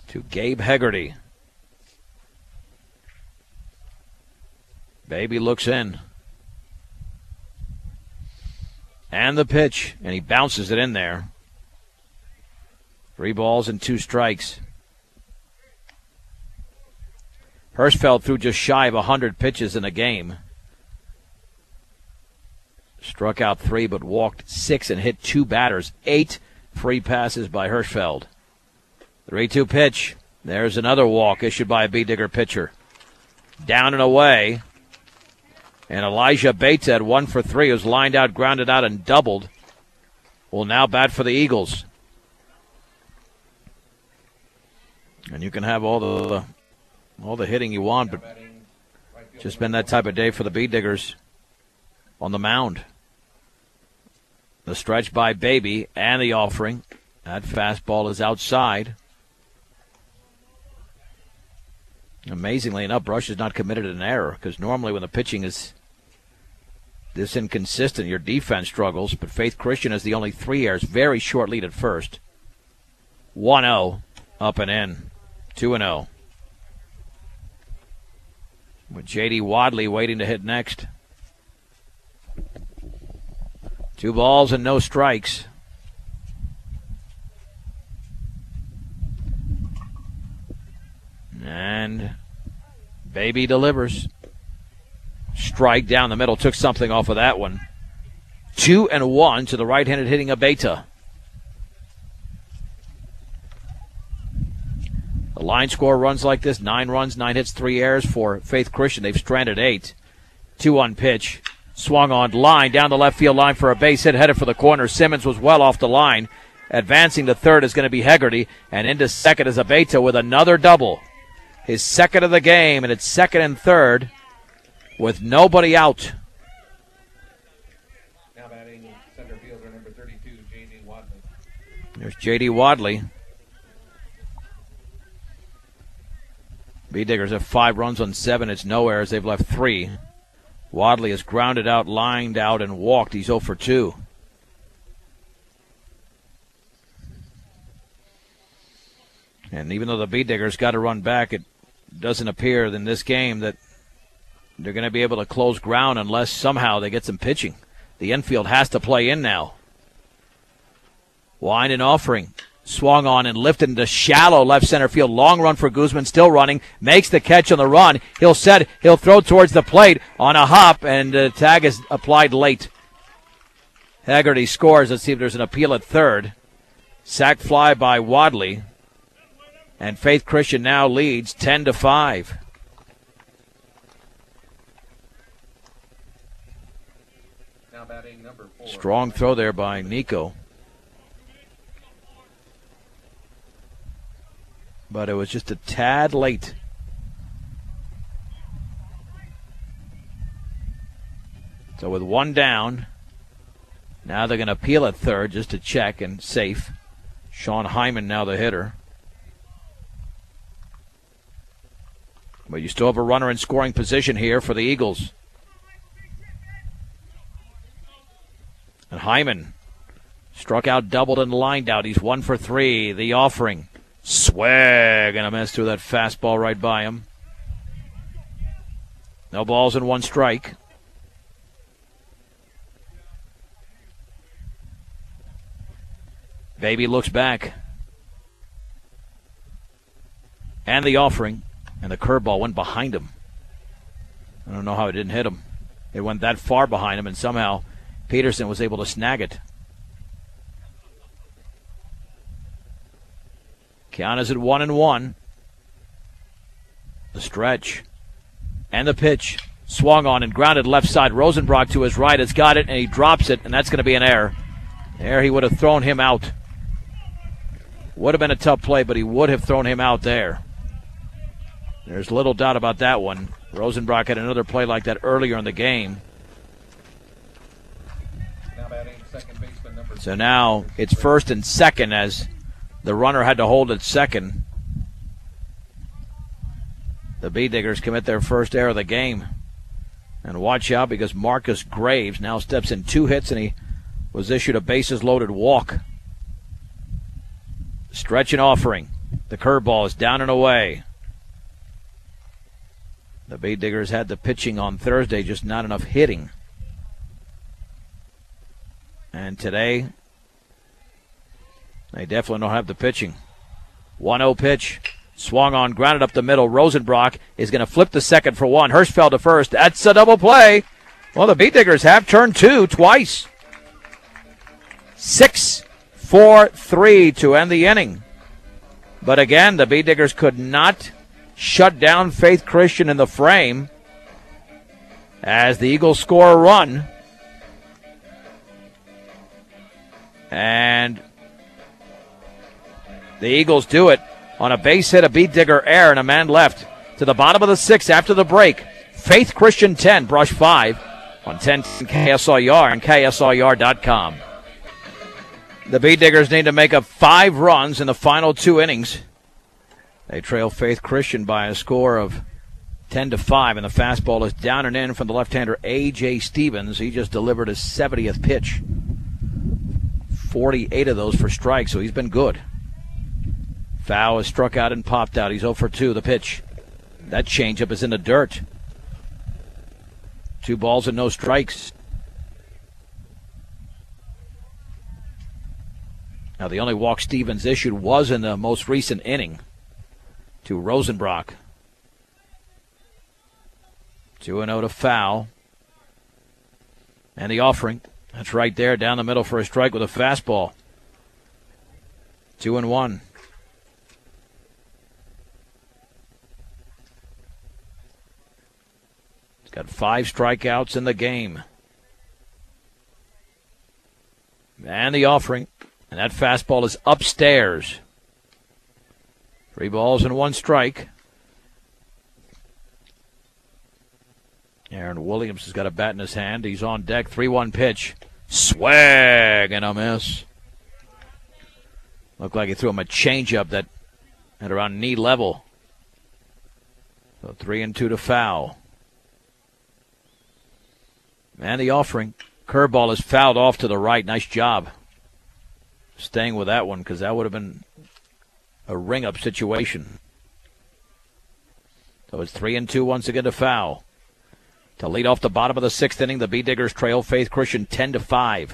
to Gabe Hegarty. Baby looks in. And the pitch, and he bounces it in there. 3 balls and 2 strikes. Hirschfeld threw just shy of 100 pitches in a game. Struck out 3 but walked 6 and hit 2 batters. 8 free passes by Hirschfeld. 3-2 pitch. There's another walk issued by a Bee Digger pitcher. Down and away. And Elijah Bates had 1 for 3, was lined out, grounded out, and doubled. Will now bat for the Eagles. And you can have all the hitting you want, but just been that type of day for the Bee Diggers on the mound. The stretch by Baby and the offering. That fastball is outside. Amazingly enough, Brush has not committed an error, because normally when the pitching is this inconsistent, your defense struggles, but Faith Christian has the only 3 errors. Very short lead at first. 1-0, up and in. 2-0. With J.D. Wadley waiting to hit next. 2 balls and no strikes. And Baby delivers. Strike down the middle. Took something off of that one. 2-1 to the right-handed hitting Abeyta. The line score runs like this. 9 runs, 9 hits, 3 errors for Faith Christian. They've stranded 8. 2-1 pitch. Swung on line down the left field line for a base hit, headed for the corner. Simmons was well off the line. Advancing to third is going to be Hegarty. And into second is Abeyta with another double. His second of the game, and it's second and third with nobody out. Now batting center fielder number 32, J.D. Wadley. There's J.D. Wadley. Bee Diggers have 5 runs on 7. It's no errors. They've left 3. Wadley is grounded out, lined out, and walked. He's 0 for 2. And even though the Bee Diggers got to run back, it doesn't appear in this game that they're going to be able to close ground unless somehow they get some pitching. The infield has to play in now. Wind and offering. Swung on and lifted into shallow left center field. Long run for Guzman, still running. Makes the catch on the run. He'll throw towards the plate on a hop, and the tag is applied late. Hegarty scores. Let's see if there's an appeal at third. Sack fly by Wadley. And Faith Christian now leads 10-5. Now batting number 4. Strong throw there by Nico. But it was just a tad late. So with one down, now they're going to appeal at third just to check and safe. Sean Hyman now the hitter. But you still have a runner in scoring position here for the Eagles. And Hyman struck out, doubled, and lined out. He's 1 for 3. The offering. Swag and a miss through that fastball right by him. No balls and 1 strike. Baby looks back. And the offering. And the curveball went behind him. I don't know how it didn't hit him. It went that far behind him, and somehow Peterson was able to snag it. Count is at 1-1. The stretch. And the pitch. Swung on and grounded left side. Rosenbrock to his right has got it, and he drops it, and that's going to be an error. There he would have thrown him out. Would have been a tough play, but he would have thrown him out there. There's little doubt about that one. Rosenbrock had another play like that earlier in the game. So now it's first and second as the runner had to hold at second. The B-Diggers commit their first error of the game. And watch out because Marcus Graves now steps in 2 hits and he was issued a bases-loaded walk. Stretch and offering. The curveball is down and away. The B-Diggers had the pitching on Thursday, just not enough hitting. And today, they definitely don't have the pitching. 1-0 pitch. Swung on, grounded up the middle. Rosenbrock is going to flip the second for 1. Hirschfeld to first. That's a double play. Well, the B-Diggers have turned 2 twice. 6-4-3 to end the inning. But again, the B-Diggers could not shut down Faith Christian in the frame as the Eagles score a run. And the Eagles do it on a base hit, a B-Digger error, and a man left. To the bottom of the 6th after the break. Faith Christian 10, Brush 5 on 10 KSLR and KSLR.com. The B-Diggers need to make up 5 runs in the final 2 innings. They trail Faith Christian by a score of 10-5, and the fastball is down and in from the left-hander A.J. Stevens. He just delivered his 70th pitch. 48 of those for strikes, so he's been good. Foul is struck out and popped out. He's 0 for 2. The pitch. That changeup is in the dirt. 2 balls and no strikes. Now, the only walk Stevens issued was in the most recent inning to Rosenbrock. 2-0 to foul. And the offering. That's right there down the middle for a strike with a fastball. 2-1. He's got 5 strikeouts in the game. And the offering. And that fastball is upstairs. 3 balls and 1 strike. Aaron Williams has got a bat in his hand. He's on deck. 3-1 pitch. Swag and a miss. Looked like he threw him a changeup that at around knee level. So 3-2 to foul. And the offering. Curveball is fouled off to the right. Nice job staying with that one because that would have been a ring-up situation. So it's 3-2 once again to foul. To lead off the bottom of the 6th inning, the B-Diggers trail Faith Christian 10-5.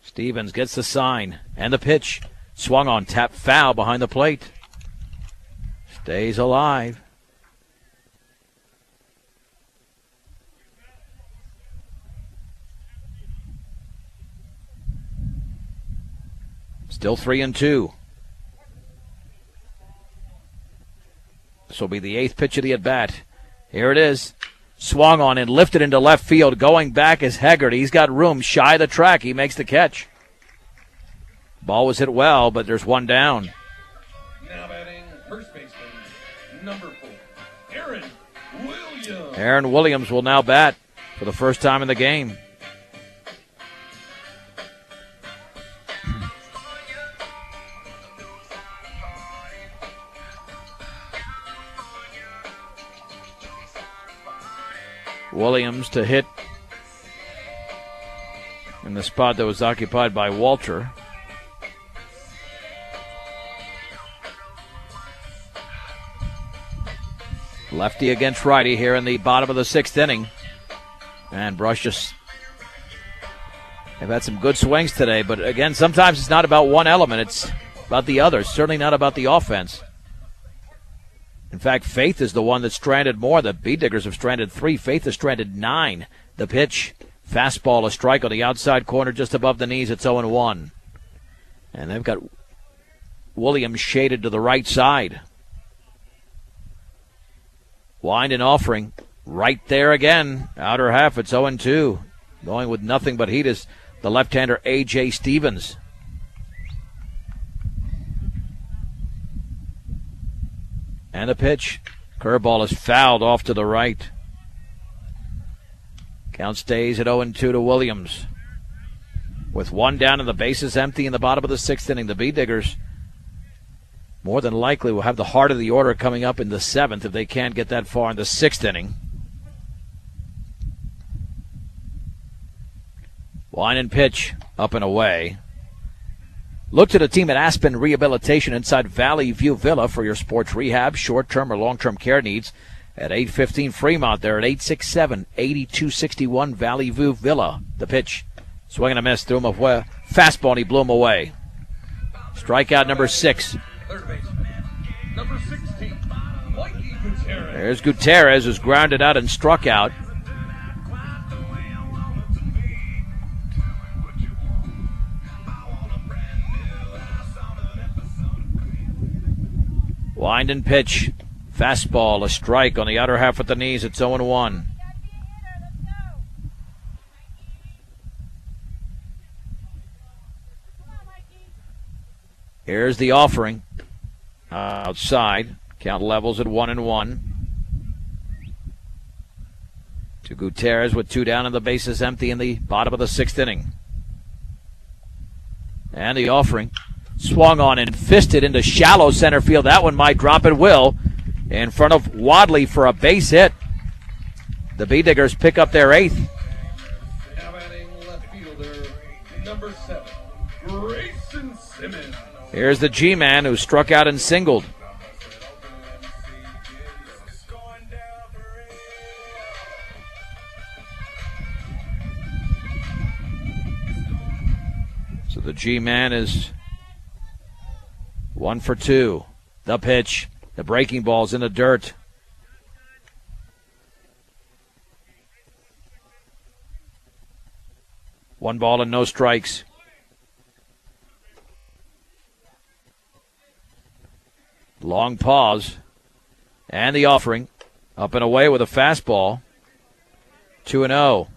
Stevens gets the sign and the pitch. Swung on, tap foul behind the plate. Stays alive. Still 3-2. This will be the 8th pitch of the at-bat. Here it is. Swung on and lifted into left field. Going back is Hegarty. He's got room shy of the track. He makes the catch. Ball was hit well, but there's one down. Now batting first baseman, number 4, Aaron Williams. Aaron Williams will now bat for the first time in the game. Williams to hit in the spot that was occupied by Walter. Lefty against righty here in the bottom of the 6th inning. And Brush just have had some good swings today. But again, sometimes it's not about one element. It's about the other. Certainly not about the offense. In fact, Faith is the one that's stranded more. The Bee Diggers have stranded 3. Faith has stranded 9. The pitch, fastball, a strike on the outside corner just above the knees. It's 0-1. And they've got Williams shaded to the right side. Wind and offering right there again. Outer half, it's 0-2. Going with nothing but heat is the left-hander A.J. Stevens. And the pitch. Curveball is fouled off to the right. Count stays at 0-2 to Williams. With one down and the bases empty in the bottom of the 6th inning, the Bee Diggers more than likely will have the heart of the order coming up in the 7th if they can't get that far in the 6th inning. Line and pitch, up and away. Look to the team at Aspen Rehabilitation inside Valley View Villa for your sports rehab, short-term or long-term care needs at 815 Fremont. They're at 867-8261 Valley View Villa. The pitch, swing and a miss, threw him away. Fastball, and he blew him away. Strikeout number 6. Third baseman, number 16, Mikey Gutierrez. There's Gutierrez, who's grounded out and struck out. Wind and pitch. Fastball, a strike on the outer half at the knees. It's 0-1. Here's the offering. Outside. Count levels at 1-1. To Gutierrez with 2 down and the bases empty in the bottom of the 6th inning. And the offering. Swung on and fisted into shallow center field. That one might drop. It will. In front of Wadley for a base hit. The Bee Diggers pick up their 8th. Now batting left fielder, number 7, Grayson Simmons. Here's the G-Man who struck out and singled. So the G-Man is 1 for 2. The pitch. The breaking ball's in the dirt. One ball and no strikes. Long pause. And the offering. Up and away with a fastball. 2-0.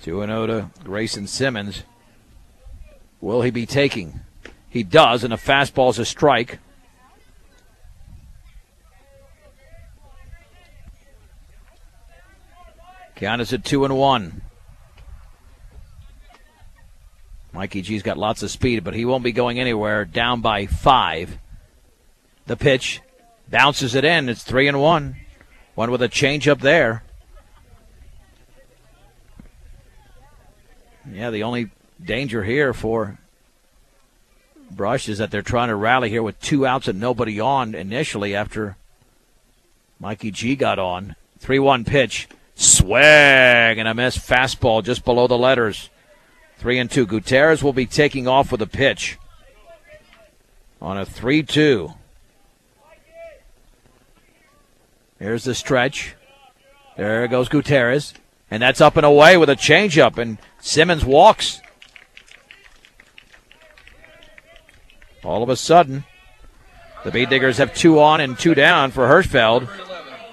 To Grayson Simmons. Will he be taking? He does, and a fastball's a strike. Count is at 2-1. Mikey G's got lots of speed, but he won't be going anywhere. Down by 5. The pitch bounces it in. It's 3-1. One with a changeup there. Yeah, the only danger here for Brush is that they're trying to rally here with 2 outs and nobody on initially after Mikey G got on. 3-1 pitch. Swing and a miss. Fastball just below the letters. 3-2. Gutierrez will be taking off with a pitch on a 3-2. Here's the stretch. There goes Gutierrez. And that's up and away with a changeup, and Simmons walks. All of a sudden, the Bee Diggers have 2 on and 2 down for Hirschfeld,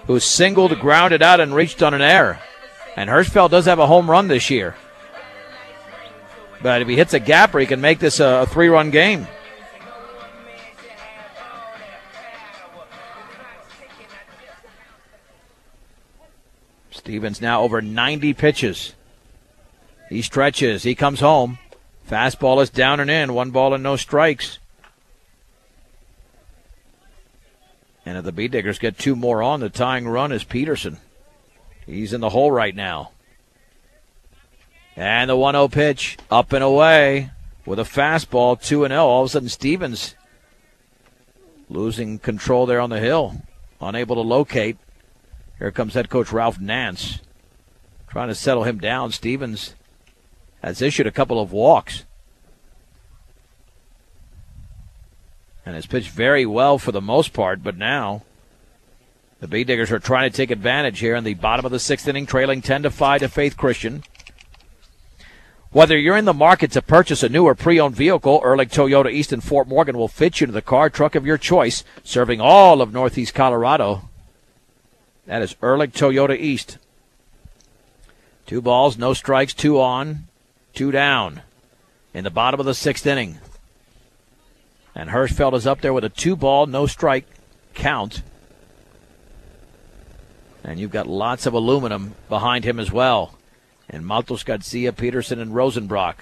who singled, grounded out, and reached on an error. And Hirschfeld does have a home run this year. But if he hits a gapper, he can make this a 3-run game. Stevens now over 90 pitches. He stretches. He comes home. Fastball is down and in. 1 ball and no strikes. And if the Bee Diggers get 2 more on, the tying run is Peterson. He's in the hole right now. And the 1-0 pitch, up and away with a fastball, 2-0. All of a sudden, Stevens losing control there on the hill, unable to locate. Here comes head coach Ralph Nance, trying to settle him down. Stevens has issued a couple of walks and has pitched very well for the most part, but now the Bee Diggers are trying to take advantage here in the bottom of the 6th inning, trailing 10-5 to Faith Christian. Whether you're in the market to purchase a new or pre-owned vehicle, Ehrlich Toyota East in Fort Morgan will fit you into the car truck of your choice, serving all of Northeast Colorado. That is Ehrlich Toyota East. 2 balls, no strikes, 2 on, 2 down in the bottom of the 6th inning. And Hirschfeld is up there with a 2-ball, no strike count. And you've got lots of aluminum behind him as well. And Maltos, Garcia, Peterson, and Rosenbrock.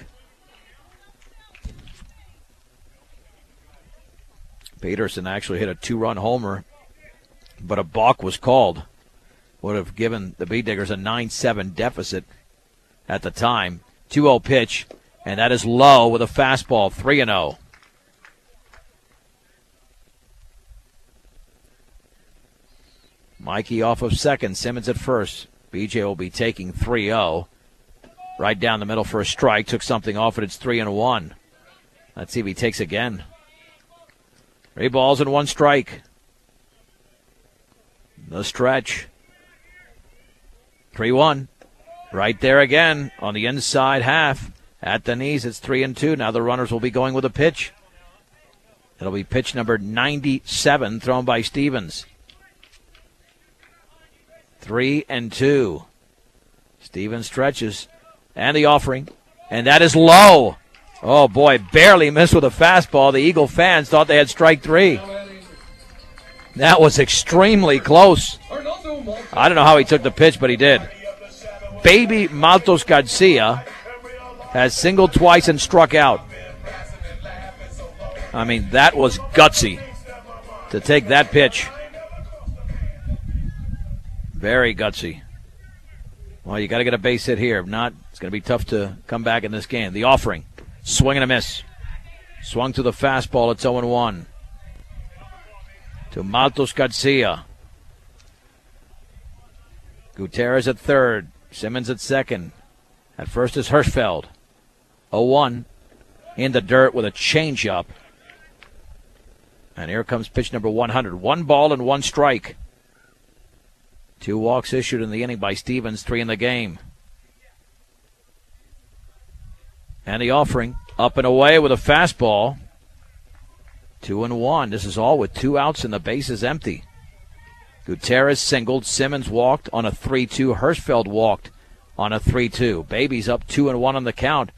Peterson actually hit a 2-run homer, but a balk was called. Would have given the Bee Diggers a 9-7 deficit at the time. 2-0 pitch, and that is low with a fastball, 3-0. Mikey off of second, Simmons at first. BJ will be taking 3-0. Right down the middle for a strike. Took something off it. It's 3-1. Let's see if he takes again. 3 balls and 1 strike. The stretch. 3-1. Right there again on the inside half. At the knees, it's 3-2. Now the runners will be going with a pitch. It'll be pitch number 97 thrown by Stevens. 3-2. Stevens stretches. And the offering. And that is low. Oh, boy, barely missed with a fastball. The Eagle fans thought they had strike 3. That was extremely close. I don't know how he took the pitch, but he did. Baby Maltos Garcia has singled twice and struck out. I mean, that was gutsy to take that pitch. Very gutsy. Well, you got to get a base hit here. If not, it's going to be tough to come back in this game. The offering. Swing and a miss. Swung to the fastball. It's 0-1. To Maltos Garcia. Gutierrez at third. Simmons at second. At first is Hirschfeld. 0-1. In the dirt with a changeup. And here comes pitch number 100. 1 ball and 1 strike. 2 walks issued in the inning by Stevens, 3 in the game. And the offering, up and away with a fastball. 2-1. This is all with 2 outs and the base is empty. Gutierrez singled. Simmons walked on a 3-2. Hirschfeld walked on a 3-2. Baby's up 2-1 on the count.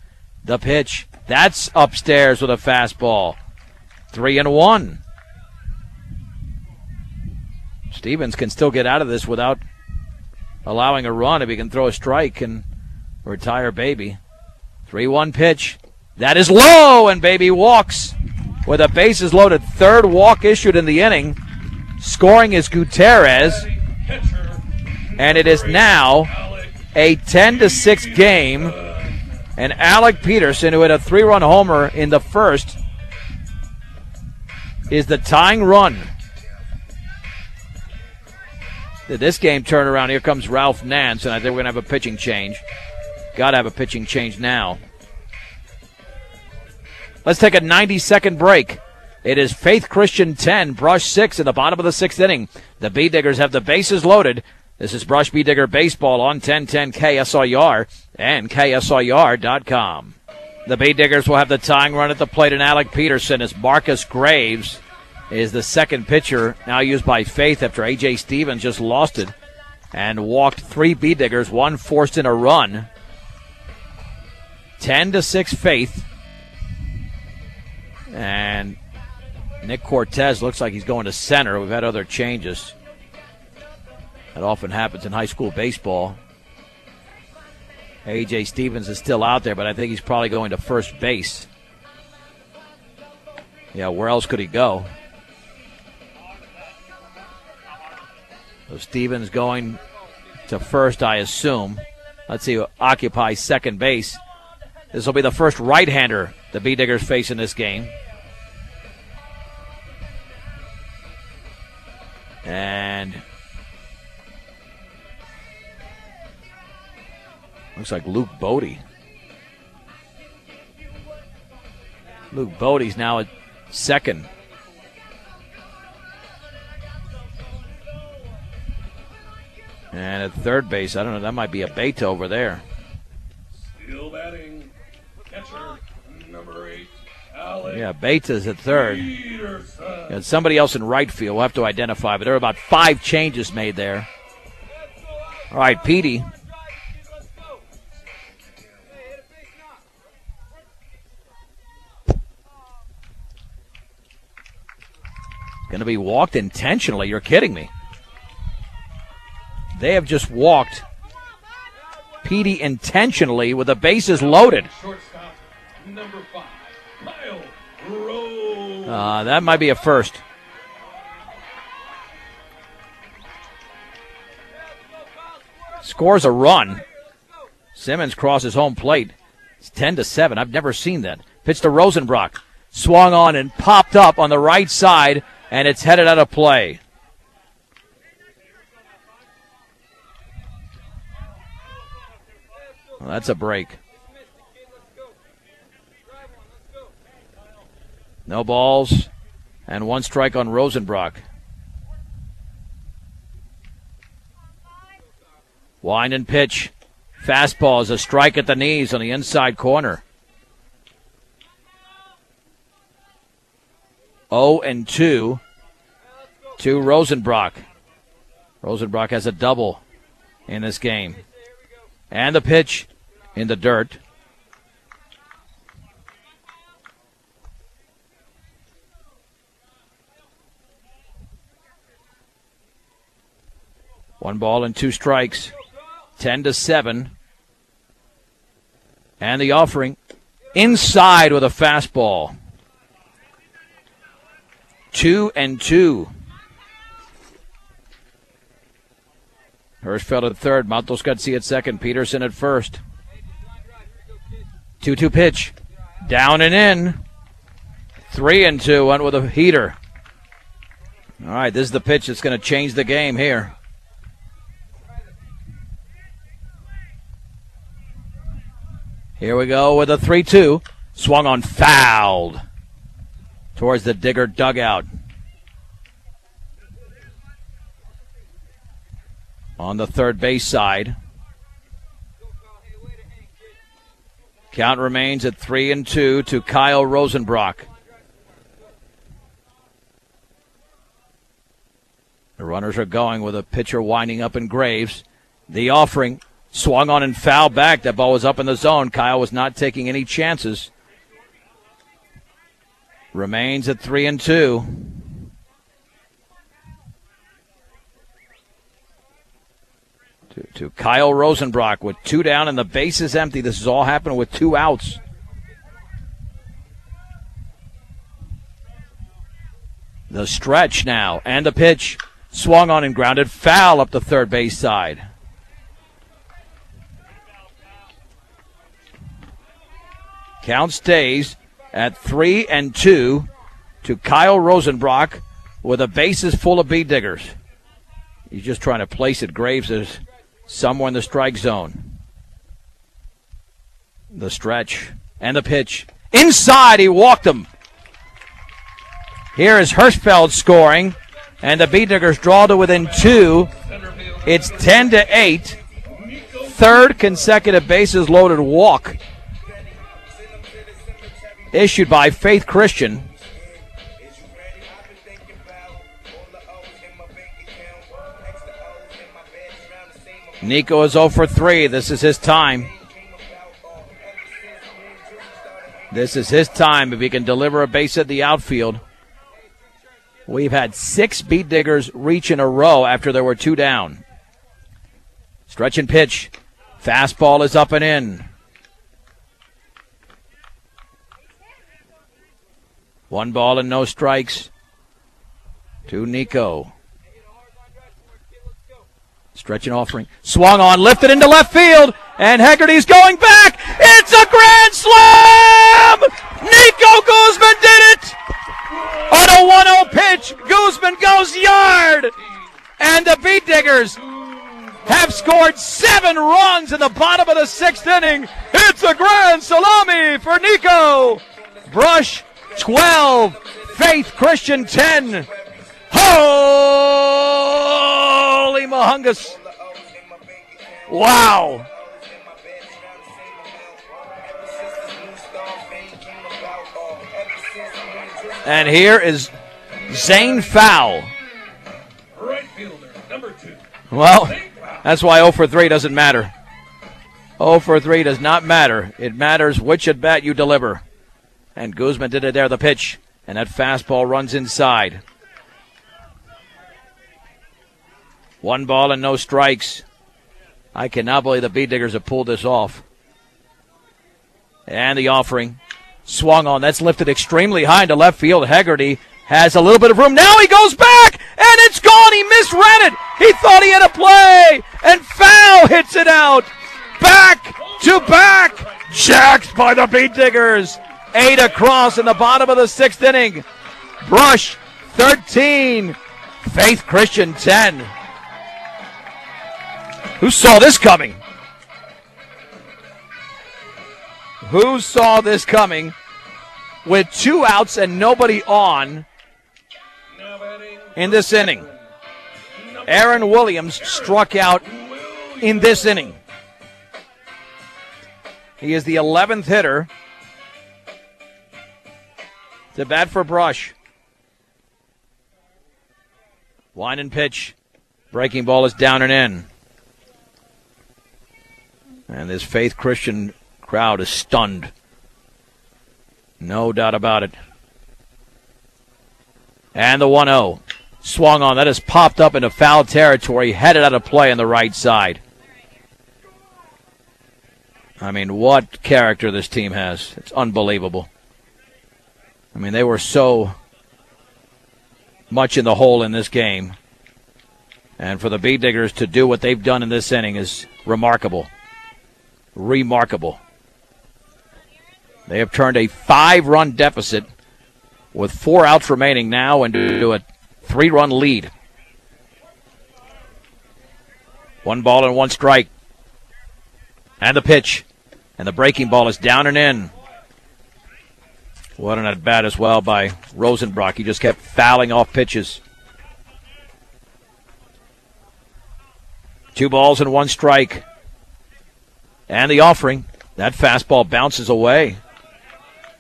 The pitch. That's upstairs with a fastball. 3-1. Stevens can still get out of this without allowing a run if he can throw a strike and retire Baby. 3-1 pitch. That is low, and Baby walks with a bases loaded. 3rd walk issued in the inning. Scoring is Gutierrez, and it is now a 10-6 game. And Alec Peterson, who had a 3-run homer in the first, is the tying run. Did this game turn around? Here comes Ralph Nance, and I think we're going to have a pitching change. Got to have a pitching change now. Let's take a 90-second break. It is Faith Christian 10, Brush 6 in the bottom of the 6th inning. The Bee Diggers have the bases loaded. This is Brush Bee Digger Baseball on 1010 KSIR and KSIR.com. The Bee Diggers will have the tying run at the plate, and Alec Peterson as Marcus Graves is the second pitcher now used by Faith after A.J. Stevens just lost it and walked 3 Bee Diggers, 1 forced in a run. 10-6 Faith. And Nick Cortez looks like he's going to center. We've had other changes. That often happens in high school baseball. A.J. Stevens is still out there, but I think he's probably going to first base. Yeah, where else could he go? So Stevens going to first, I assume. Let's see who occupies second base. This will be the first right-hander the Bee Diggers face in this game. And looks like Luke Bodie. Luke Bodie's now at second. And at third base, I don't know, that might be a Beta over there. Still batting, catcher number 8, Alex. Yeah, Beta's at third. Peterson. And somebody else in right field. We'll have to identify, but there are about 5 changes made there. All right, Petey. Going to be walked intentionally. You're kidding me. They have just walked Petey intentionally with the bases loaded. Shortstop number 5, Kyle Rose. That might be a first. Scores a run. Simmons crosses home plate. It's 10-7. I've never seen that. Pitch to Rosenbrock. Swung on and popped up on the right side, and it's headed out of play. Well, that's a break. No balls and 1 strike on Rosenbrock. Wind and pitch. Fastball is a strike at the knees on the inside corner. 0-2 to Rosenbrock. Rosenbrock has a double in this game. And the pitch in the dirt. One ball and 2 strikes. 10-7. And the offering inside with a fastball. 2-2. Hirschfeld at third. Montoscotzi at second. Peterson at first. 2-2 pitch. Down and in. 3-2. Went with a heater. All right, this is the pitch that's going to change the game here. Here we go with a 3-2. Swung on, fouled towards the Digger dugout. On the third base side. Count remains at 3-2 to Kyle Rosenbrock. The runners are going with a pitcher winding up in Graves. The offering swung on and fouled back. That ball was up in the zone. Kyle was not taking any chances. Remains at 3-2. To Kyle Rosenbrock with 2 down and the base is empty. This is all happening with 2 outs. The stretch now and the pitch. Swung on and grounded. Foul up the third base side. Count stays at 3-2 to Kyle Rosenbrock with the bases full of Bee Diggers. He's just trying to place it. Graves is somewhere in the strike zone. The stretch and the pitch. Inside, he walked him. Here is Hirschfeld scoring, and the Bee Diggers draw to within 2. It's 10-8. Third consecutive bases loaded walk issued by Faith Christian. Nico is 0 for 3. This is his time. This is his time if he can deliver a base at the outfield. We've had 6 beat diggers reach in a row after there were 2 down. Stretch and pitch. Fastball is up and in. 1 ball and no strikes to Nico. Stretch and offering. Swung on, lifted into left field, and Hegarty's going back. It's a grand slam! Nico Guzman did it! On a 1-0 pitch, Guzman goes yard! And the beat diggers have scored 7 runs in the bottom of the 6th inning. It's a grand salami for Nico. Brush 12, Faith Christian 10. Holy mahungus. Wow. And here is Zane Fowl. Right fielder, number 2. Well, that's why 0 for 3 doesn't matter. 0 for 3 does not matter. It matters which at bat you deliver. And Guzman did it there, the pitch. And that fastball runs inside. 1 ball and no strikes. I cannot believe the beat diggers have pulled this off. And the offering. Swung on. That's lifted extremely high into left field. Hegarty has a little bit of room. Now he goes back, and it's gone. He misread it. He thought he had a play, and Fowl hits it out. Back to back. Jacked by the beat diggers. 8 across in the bottom of the 6th inning. Brush 13. Faith Christian 10. Who saw this coming? Who saw this coming? With 2 outs and nobody on in this inning. Aaron Williams struck out in this inning. He is the 11th hitter to bat for Brush. Wind and pitch. Breaking ball is down and in. And this Faith Christian crowd is stunned. No doubt about it. And the 1-0. Swung on. That has popped up into foul territory. Headed out of play on the right side. I mean, what character this team has. It's unbelievable. I mean, they were so much in the hole in this game. And for the beat diggers to do what they've done in this inning is remarkable. Remarkable. They have turned a 5-run deficit with 4 outs remaining now into a 3-run lead. 1 ball and 1 strike. And the pitch. And the breaking ball is down and in. What an at-bat as well by Rosenbrock. He just kept fouling off pitches. 2 balls and 1 strike. And the offering. That fastball bounces away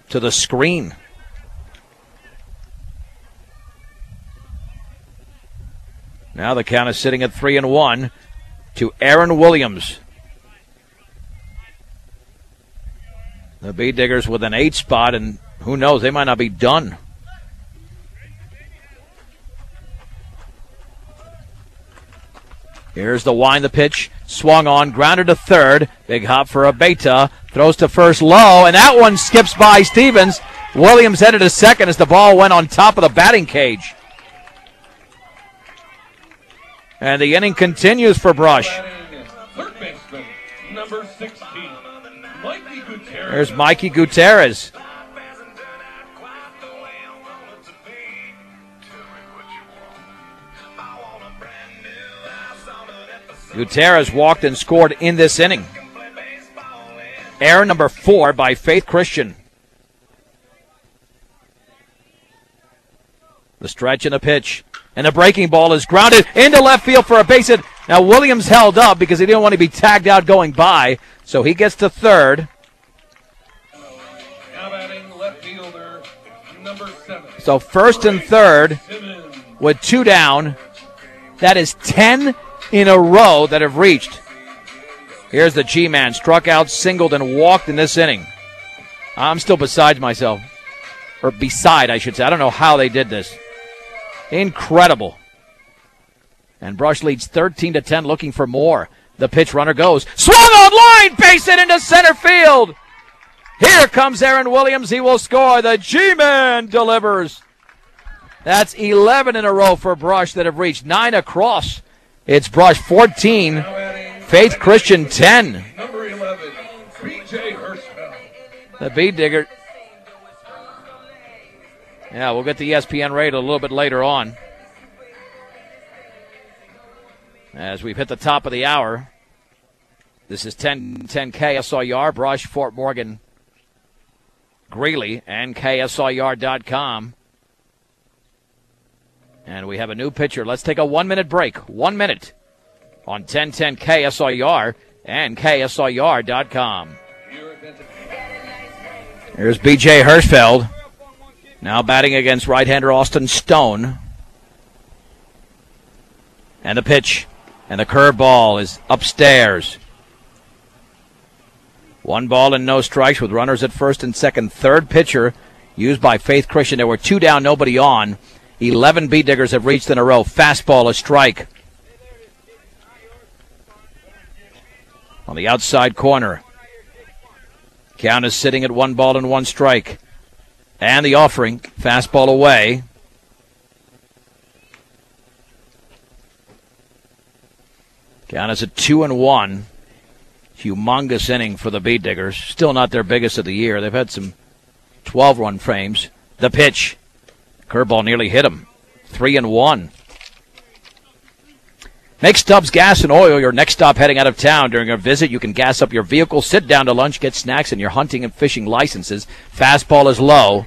to the screen. Now the count is sitting at 3-1 to Aaron Williams. The beat diggers with an 8 spot, and who knows, they might not be done. Here's the wind, the pitch. Swung on, grounded to third. Big hop for Abeta. Throws to first low, and that one skips by Stevens. Williams headed to second as the ball went on top of the batting cage. And the inning continues for Brush. Third baseman, number 16, Mikey Gutierrez. There's Mikey Gutierrez. Gutierrez walked and scored in this inning. Error number 4 by Faith Christian. The stretch and the pitch. And the breaking ball is grounded into left field for a base hit. Now Williams held up because he didn't want to be tagged out going by. So he gets to third. Now batting left fielder So first and third with 2 down. That is 10 in a row that have reached. Here's the G-Man. Struck out, singled, and walked in this inning. I'm still beside myself. Or beside, I should say. I don't know how they did this. Incredible. And Brush leads 13-10, looking for more. The pitch runner goes. Swung on line, base hit into center field. Here comes Aaron Williams. He will score. The G-Man delivers. That's 11 in a row for Brush that have reached 9 across. It's Brush 14, Faith Christian 10. Number 11, B.J. Hirschfeld. The Bead Digger. Yeah, we'll get the ESPN rate a little bit later on. As we've hit the top of the hour. This is 1010 KSIR, Brush, Fort Morgan, Greeley, and KSIR.com. And we have a new pitcher. Let's take a 1-minute break. 1 minute on 1010 KSIR and KSIR.com. Here's B.J. Hirschfeld. Now batting against right-hander Austin Stone. And the pitch. And the curveball is upstairs. 1 ball and no strikes with runners at first and second. Third pitcher used by Faith Christian. There were 2 down, nobody on. 11 Bead Diggers have reached in a row. Fastball, a strike. On the outside corner. Count is sitting at 1 ball and 1 strike. And the offering. Fastball away. Count is at 2-1. Humongous inning for the Bead Diggers. Still not their biggest of the year. They've had some 12-run frames. The pitch. Curveball nearly hit him. 3-1. Make Stubbs Gas and Oil your next stop heading out of town. During a visit, you can gas up your vehicle, sit down to lunch, get snacks, and your hunting and fishing licenses. Fastball is low.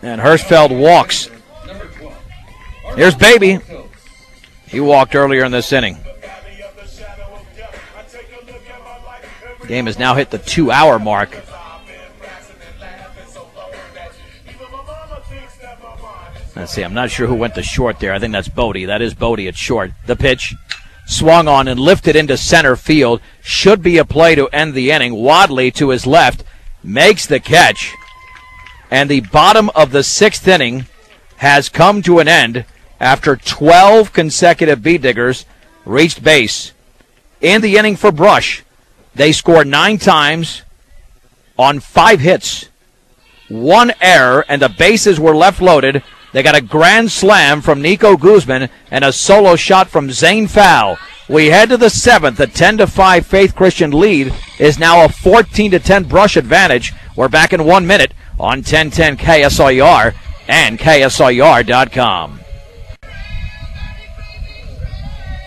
And Hirschfeld walks. Here's Baby. He walked earlier in this inning. The game has now hit the 2-hour mark. Let's see, I'm not sure who went to short there. I think that's Bodie. That is Bodie at short. The pitch swung on and lifted into center field. Should be a play to end the inning. Wadley to his left makes the catch. And the bottom of the 6th inning has come to an end after 12 consecutive Bead Diggers reached base. In the inning for Brush, they scored 9 times on 5 hits. 1 error, and the bases were left loaded. They got a grand slam from Nico Guzman and a solo shot from Zane Fowl. We head to the 7th. The 10-5 Faith Christian lead is now a 14-10 Brush advantage. We're back in 1 minute on 1010 KSIR and KSIR.com.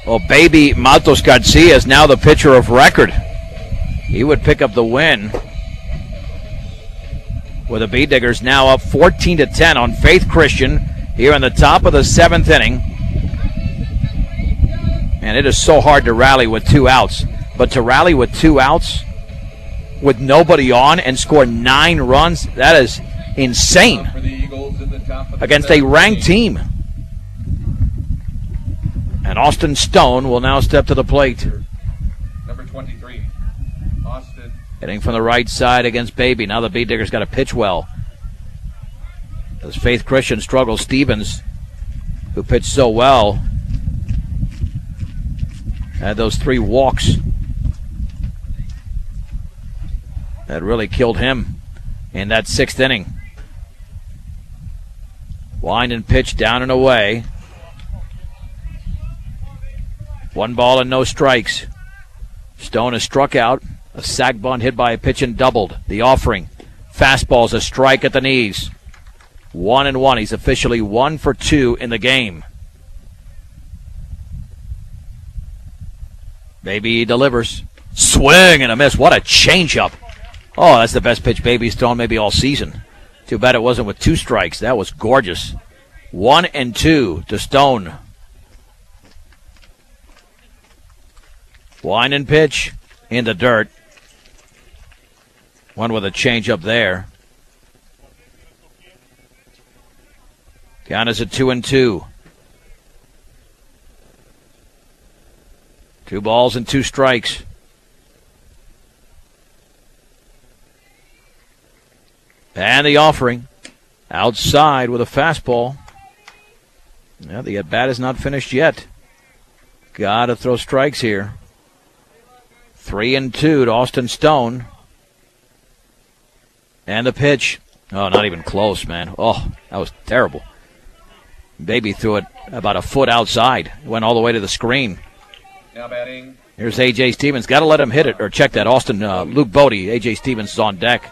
Well, Baby Matos Garcia is now the pitcher of record. He would pick up the win. With the Bead Diggers now up 14-10 on Faith Christian here in the top of the 7th inning. And it is so hard to rally with 2 outs. But to rally with 2 outs with nobody on and score 9 runs, that is insane against a ranked team. And Austin Stone will now step to the plate. Number 23, Austin. Hitting from the right side against Baby. Now the Bead Diggers got to pitch well. As Faith Christian struggles, Stevens, who pitched so well, had those 3 walks that really killed him in that 6th inning. Wind and pitch down and away. 1 ball and no strikes. Stone is struck out. A sac bunt hit by a pitch and doubled. The offering. Fastball's a strike at the knees. 1-1. He's officially 1 for 2 in the game. Baby he delivers. Swing and a miss. What a changeup. Oh, that's the best pitch Baby's thrown maybe all season. Too bad it wasn't with 2 strikes. That was gorgeous. 1-2 to Stone. Wind and pitch in the dirt. One with a changeup there. Count is at 2-2. 2 balls and 2 strikes. And the offering outside with a fastball. Yeah, the at-bat is not finished yet. Got to throw strikes here. 3-2 to Austin Stone. And the pitch. Oh, not even close, man. Oh, that was terrible. Baby threw it about a foot outside. Went all the way to the screen. Now batting. Here's A.J. Stevens. Got to let him hit it. Or check that. Luke Bodie. A.J. Stevens is on deck.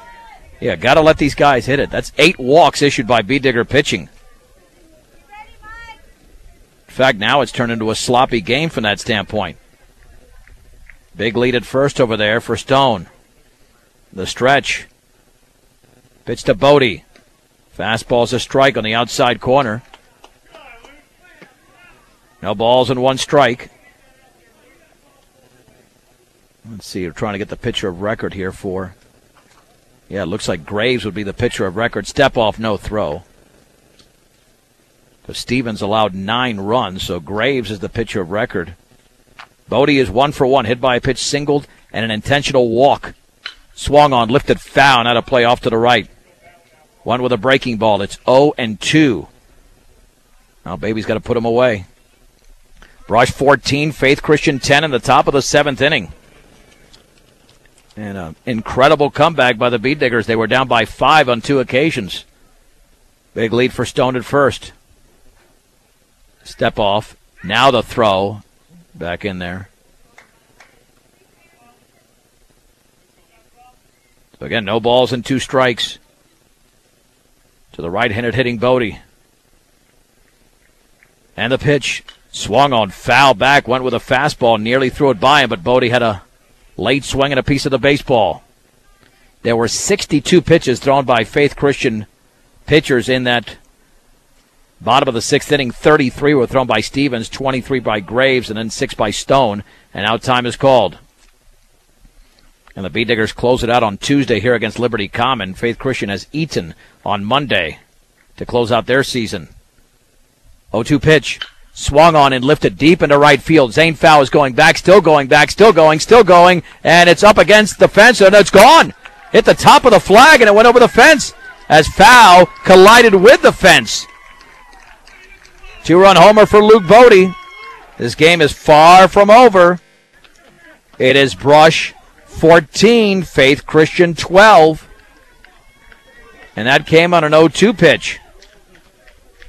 Yeah, got to let these guys hit it. That's 8 walks issued by B. Digger pitching. In fact, now it's turned into a sloppy game from that standpoint. Big lead at first over there for Stone. The stretch. Pitch to Bodie. Fastball's a strike on the outside corner. No balls and 1 strike. Let's see, we're trying to get the pitcher of record here for... Yeah, it looks like Graves would be the pitcher of record. Step off, no throw. So Stevens allowed 9 runs, so Graves is the pitcher of record. Bodie is 1 for 1, hit by a pitch singled and an intentional walk. Swung on, lifted foul, now to play off to the right. 1 with a breaking ball. It's 0-2. Now Baby's got to put him away. Brush 14, Faith Christian 10 in the top of the 7th inning. And an incredible comeback by the Beat Diggers. They were down by 5 on 2 occasions. Big lead for Stone at first. Step off. Now the throw. Back in there. So again, no balls and 2 strikes. To the right-handed hitting Bodie. And the pitch. Swung on, foul back, went with a fastball, nearly threw it by him, but Bodie had a late swing and a piece of the baseball. There were 62 pitches thrown by Faith Christian pitchers in that bottom of the 6th inning. 33 were thrown by Stevens, 23 by Graves, and then 6 by Stone, and out time is called. And the Bee Diggers close it out on Tuesday here against Liberty Common. Faith Christian has Eaton on Monday to close out their season. 0-2 pitch. Swung on and lifted deep into right field. Zane Fowl is going back, still going, and it's up against the fence, and it's gone. Hit the top of the flag, and it went over the fence as Fowl collided with the fence. 2-run homer for Luke Bodie. This game is far from over. It is Brush 14, Faith Christian 12. And that came on an 0-2 pitch.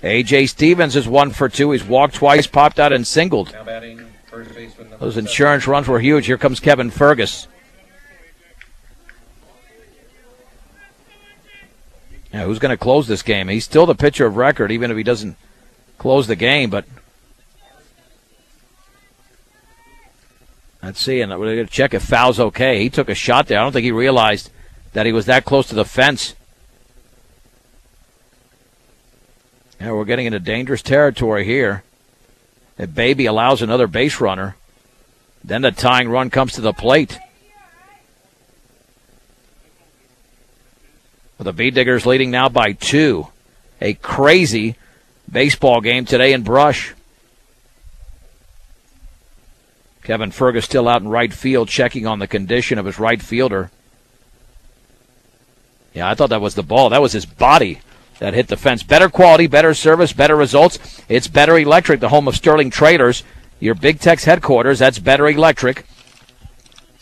A.J. Stevens is 1 for 2. He's walked twice, popped out, and singled. Now batting, first baseman number Those insurance runs were huge. Here comes Kevin Fergus. Yeah, who's going to close this game? He's still the pitcher of record, even if he doesn't close the game. But let's see, and we're going to check if Fowl's okay. He took a shot there. I don't think he realized that he was that close to the fence. Yeah, we're getting into dangerous territory here. If Baby allows another base runner, then the tying run comes to the plate. Well, the Bee Diggers leading now by 2. A crazy baseball game today in Brush. Kevin Fergus still out in right field, checking on the condition of his right fielder. Yeah, I thought that was the ball. That was his body that hit the fence. Better quality, better service, better results. It's Better Electric, the home of Sterling Traders. Your Big Tex headquarters, that's Better Electric.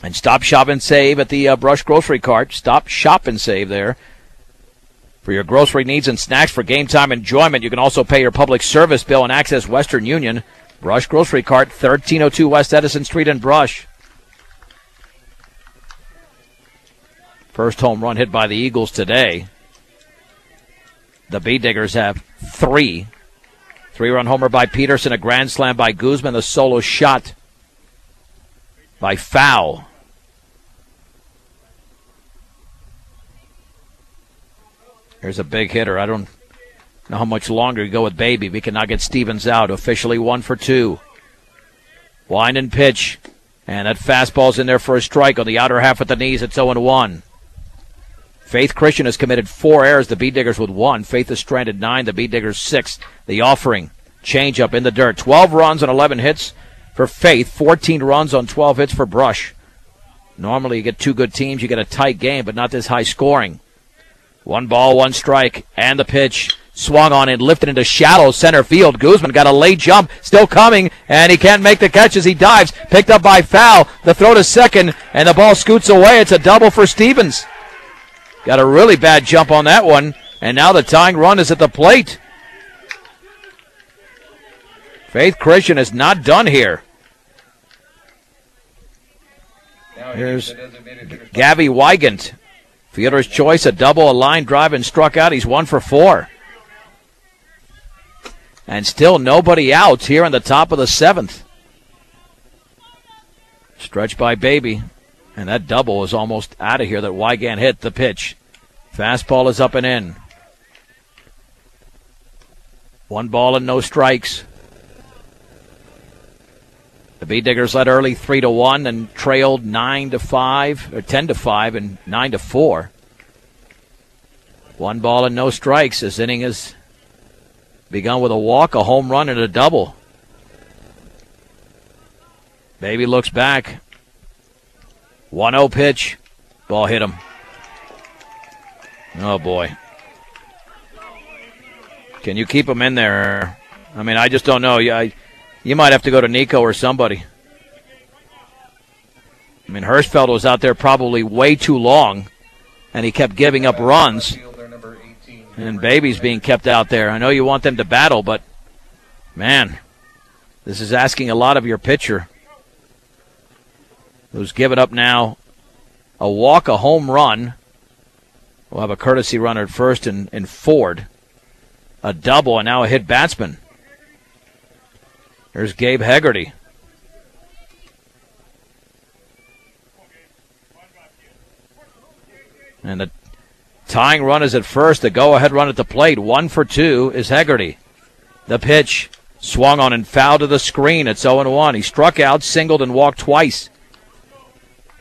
And Stop, Shop, and Save at the Brush Grocery Cart. Stop, Shop, and Save there. For your grocery needs and snacks for game time enjoyment, you can also pay your public service bill and access Western Union. Brush Grocery Cart, 1302 West Edison Street in Brush. First home run hit by the Eagles today. The Bee Diggers have 3. 3-run homer by Peterson, a grand slam by Guzman, a solo shot by Fowl. Here's a big hitter. I don't know how much longer you go with Baby. We can now get Stevens out. Officially 1 for 2. Wind and pitch. And that fastball's in there for a strike on the outer half of the knees. It's 0-1. Faith Christian has committed 4 errors, the Bee Diggers with 1. Faith has stranded 9, the Bee Diggers 6. The Offering, change up in the dirt. 12 runs on 11 hits for Faith, 14 runs on 12 hits for Brush. Normally you get 2 good teams, you get a tight game, but not this high scoring. 1 ball, 1 strike, and the pitch. Swung on and lifted into shallow center field. Guzman got a late jump, still coming, and he can't make the catch as he dives. Picked up by foul. The throw to second, and the ball scoots away. It's a double for Stevens. Got a really bad jump on that one, and now the tying run is at the plate. Faith Christian is not done here. Here's Gabby Wygant. Fielder's choice, a double, a line drive, and struck out. He's 1 for 4. And still nobody out here in the top of the 7th. Stretch by Baby. And that double was almost out of here that Wygant hit. The pitch. Fastball is up and in. 1 ball and no strikes. The Bee Diggers led early 3-1 and trailed 9-5 or 10-5 and 9-4. 1 ball and no strikes. This inning has begun with a walk, a home run, and a double. Baby looks back. 1-0 pitch. Ball hit him. Oh, boy. Can you keep him in there? I mean, I just don't know. You might have to go to Nico or somebody. I mean, Hirschfeld was out there probably way too long, and he kept giving up runs. And Baby's being kept out there. I know you want them to battle, but, man, this is asking a lot of your pitcher, who's given up now a walk, a home run. We'll have a courtesy runner at first in Ford. A double, and now a hit batsman. There's Gabe Hegarty. And the tying run is at first. The go-ahead run at the plate. 1 for 2 is Hegarty. The pitch swung on and fouled to the screen. It's 0-1. He struck out, singled, and walked twice.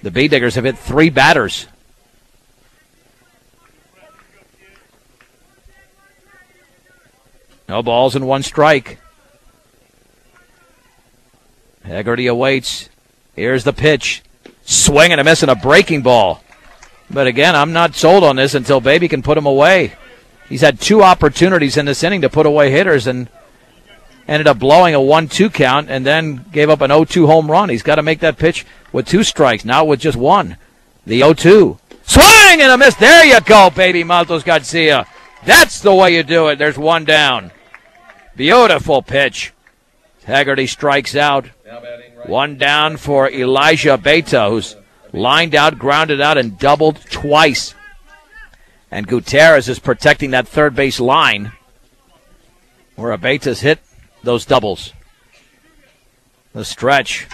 The Bee Diggers have hit 3 batters. No balls and 1 strike. Hegarty awaits. Here's the pitch. Swing and a miss and a breaking ball. But again, I'm not sold on this until Baby can put him away. He's had 2 opportunities in this inning to put away hitters and ended up blowing a 1-2 count and then gave up an 0-2 home run. He's got to make that pitch with 2 strikes, now with just 1. The 0-2. Swing and a miss. There you go, Baby Maltos Garcia. That's the way you do it. There's 1 down. Beautiful pitch. Hegarty strikes out. 1 down for Elijah Beta, who's lined out, grounded out, and doubled twice. And Gutierrez is protecting that third base line where Abeta's hit those doubles. The stretch.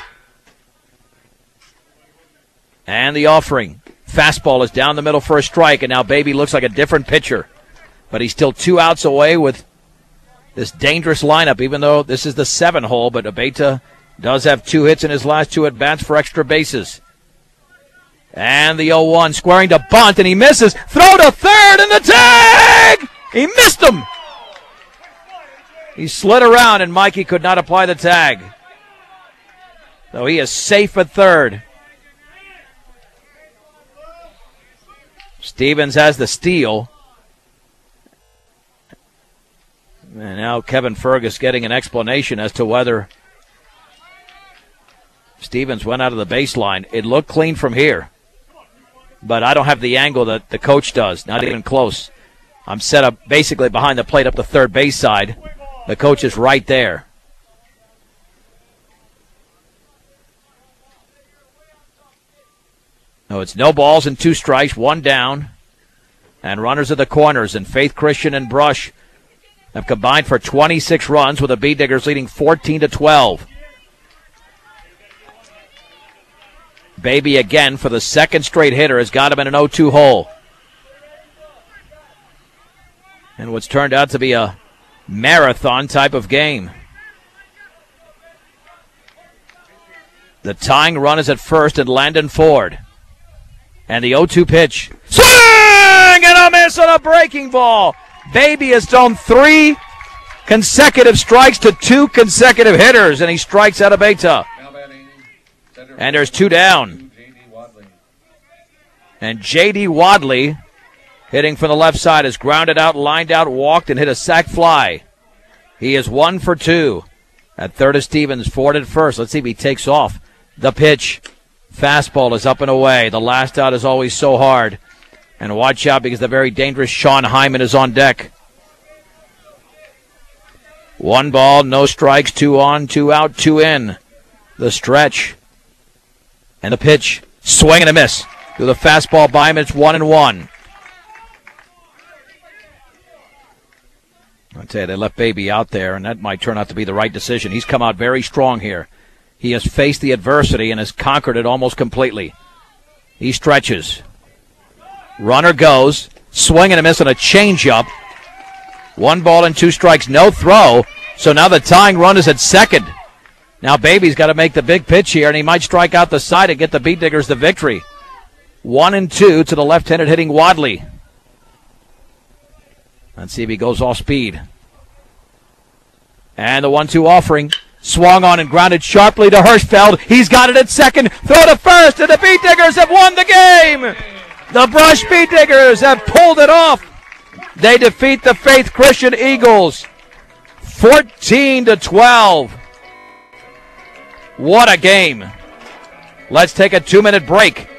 And the offering. Fastball is down the middle for a strike, and now Baby looks like a different pitcher. But he's still 2 outs away with this dangerous lineup, even though this is the 7-hole, but Abeta does have 2 hits in his last 2 at-bats for extra bases. And the 0-1, squaring to bunt, and he misses. Throw to third, and the tag! He missed him! He slid around, and Mikey could not apply the tag. So he is safe at third. Stevens has the steal. And now Kevin Fergus getting an explanation as to whether Stevens went out of the baseline. It looked clean from here, but I don't have the angle that the coach does, not even close. I'm set up basically behind the plate up the third base side. The coach is right there. No, it's no balls and 2 strikes, 1 down. And runners at the corners, and Faith Christian and Brush have combined for 26 runs, with the Bee Diggers leading 14-12. Baby again for the second straight hitter has got him in an 0-2 hole. And what's turned out to be a marathon type of game. The tying run is at first, and Landon Ford. And the 0-2 pitch. Swing swing and a miss on a breaking ball. Baby has thrown 3 consecutive strikes to 2 consecutive hitters, and he strikes out of Beta. And there's 2 down. And J.D. Wadley, hitting from the left side, has grounded out, lined out, walked, and hit a sac fly. He is 1 for 2. At third is Stevens, Ford at first. Let's see if he takes off. The pitch. Fastball is up and away. The last out is always so hard. And watch out because the very dangerous Sean Hyman is on deck. 1 ball, no strikes, 2 on, 2 out, 2 in. The stretch. And the pitch. Swing and a miss. Through the fastball by him, it's 1-1. I tell you, they left Baby out there, and that might turn out to be the right decision. He's come out very strong here. He has faced the adversity and has conquered it almost completely. He stretches. Runner goes. Swing and a miss on a changeup. 1 ball and 2 strikes, no throw. So now the tying run is at second. Now Baby's got to make the big pitch here, and he might strike out the side and get the Beat Diggers the victory. 1-2 to the left-handed hitting Wadley. Let's see if he goes off speed. And the 1-2 offering. Swung on and grounded sharply to Hirschfeld. He's got it at second. Throw to first, and the Beat Diggers have won the game. The Brush Beat Diggers have pulled it off. They defeat the Faith Christian Eagles 14-12. What a game. Let's take a 2-minute break.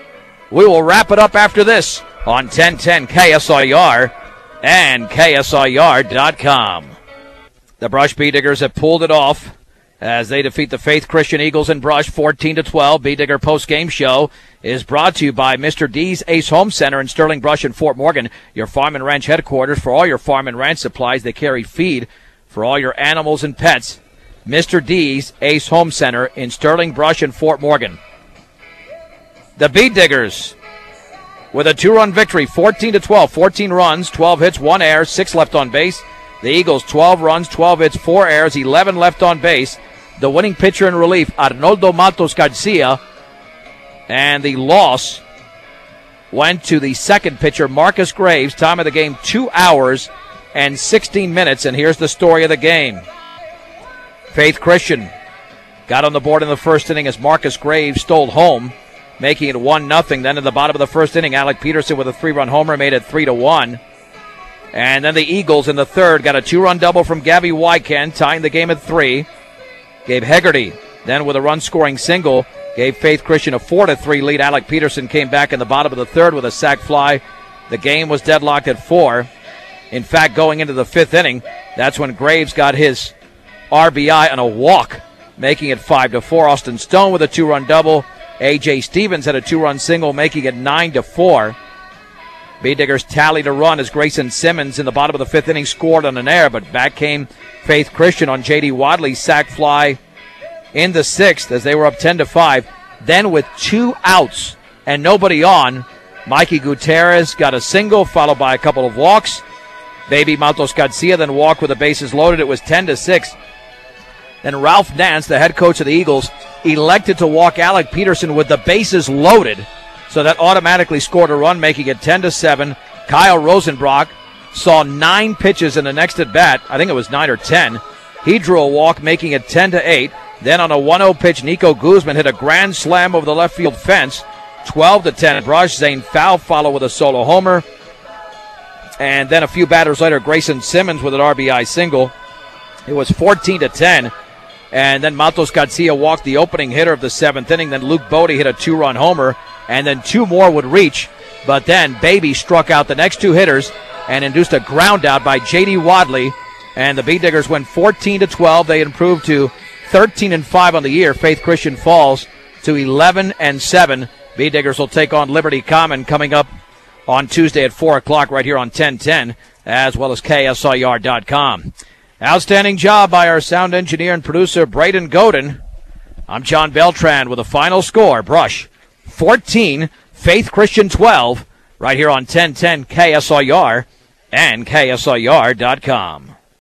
We will wrap it up after this on 1010 KSIR and KSIR.com. The Brush Beat Diggers have pulled it off as they defeat the Faith Christian Eagles in Brush 14-12. Beat Digger post-game show is brought to you by Mr. D's Ace Home Center in Sterling Brush and Fort Morgan, your farm and ranch headquarters for all your farm and ranch supplies. They carry feed for all your animals and pets. Mr. D's Ace Home Center in Sterling Brush and Fort Morgan. The Beat Diggers with a 2-run victory, 14-12, 14 runs, 12 hits, 1 error, 6 left on base. The Eagles, 12 runs, 12 hits, 4 errors, 11 left on base. The winning pitcher in relief, Arnoldo Matos Garcia. And the loss went to the second pitcher, Marcus Graves. Time of the game, 2 hours and 16 minutes. And here's the story of the game. Faith Christian got on the board in the first inning as Marcus Graves stole home, making it 1-0. Then in the bottom of the first inning, Alec Peterson with a 3-run homer made it 3-1. And then the Eagles in the third got a 2-run double from Gabby Wycan, tying the game at 3. Gabe Hegarty then with a run-scoring single gave Faith Christian a 4-3 lead. Alec Peterson came back in the bottom of the third with a sac fly. The game was deadlocked at 4. In fact, going into the 5th inning, that's when Graves got his RBI on a walk, making it 5-4. Austin Stone with a 2-run double. A.J. Stevens had a 2-run single, making it 9-4. Beat Diggers tallied a run as Grayson Simmons in the bottom of the 5th inning scored on an error, but back came Faith Christian on J.D. Wadley's sac fly in the 6th as they were up 10-5. Then with 2 outs and nobody on, Mikey Gutierrez got a single followed by a couple of walks. Baby Matos Garcia then walked with the bases loaded. It was 10-6. Then Ralph Nance, the head coach of the Eagles, elected to walk Alec Peterson with the bases loaded. So that automatically scored a run, making it 10-7. Kyle Rosenbrock saw 9 pitches in the next at bat. I think it was 9 or 10. He drew a walk, making it 10-8. Then on a 1-0 pitch, Nico Guzman hit a grand slam over the left field fence. 12-10. Brush. Zane Fowl followed with a solo homer. And then a few batters later, Grayson Simmons with an RBI single. It was 14-10. And then Matos Garcia walked the opening hitter of the 7th inning. Then Luke Bodie hit a 2-run homer. And then 2 more would reach. But then Baby struck out the next 2 hitters and induced a ground out by J.D. Wadley. And the Beat Diggers went 14-12. They improved to 13-5 on the year. Faith Christian falls to 11-7. Beat Diggers will take on Liberty Common coming up on Tuesday at 4 o'clock right here on 1010, as well as KSIR.com. Outstanding job by our sound engineer and producer, Braden Godin. I'm John Beltran with a final score. Brush 14, Faith Christian 12, right here on 1010 KSIR and KSIR.com.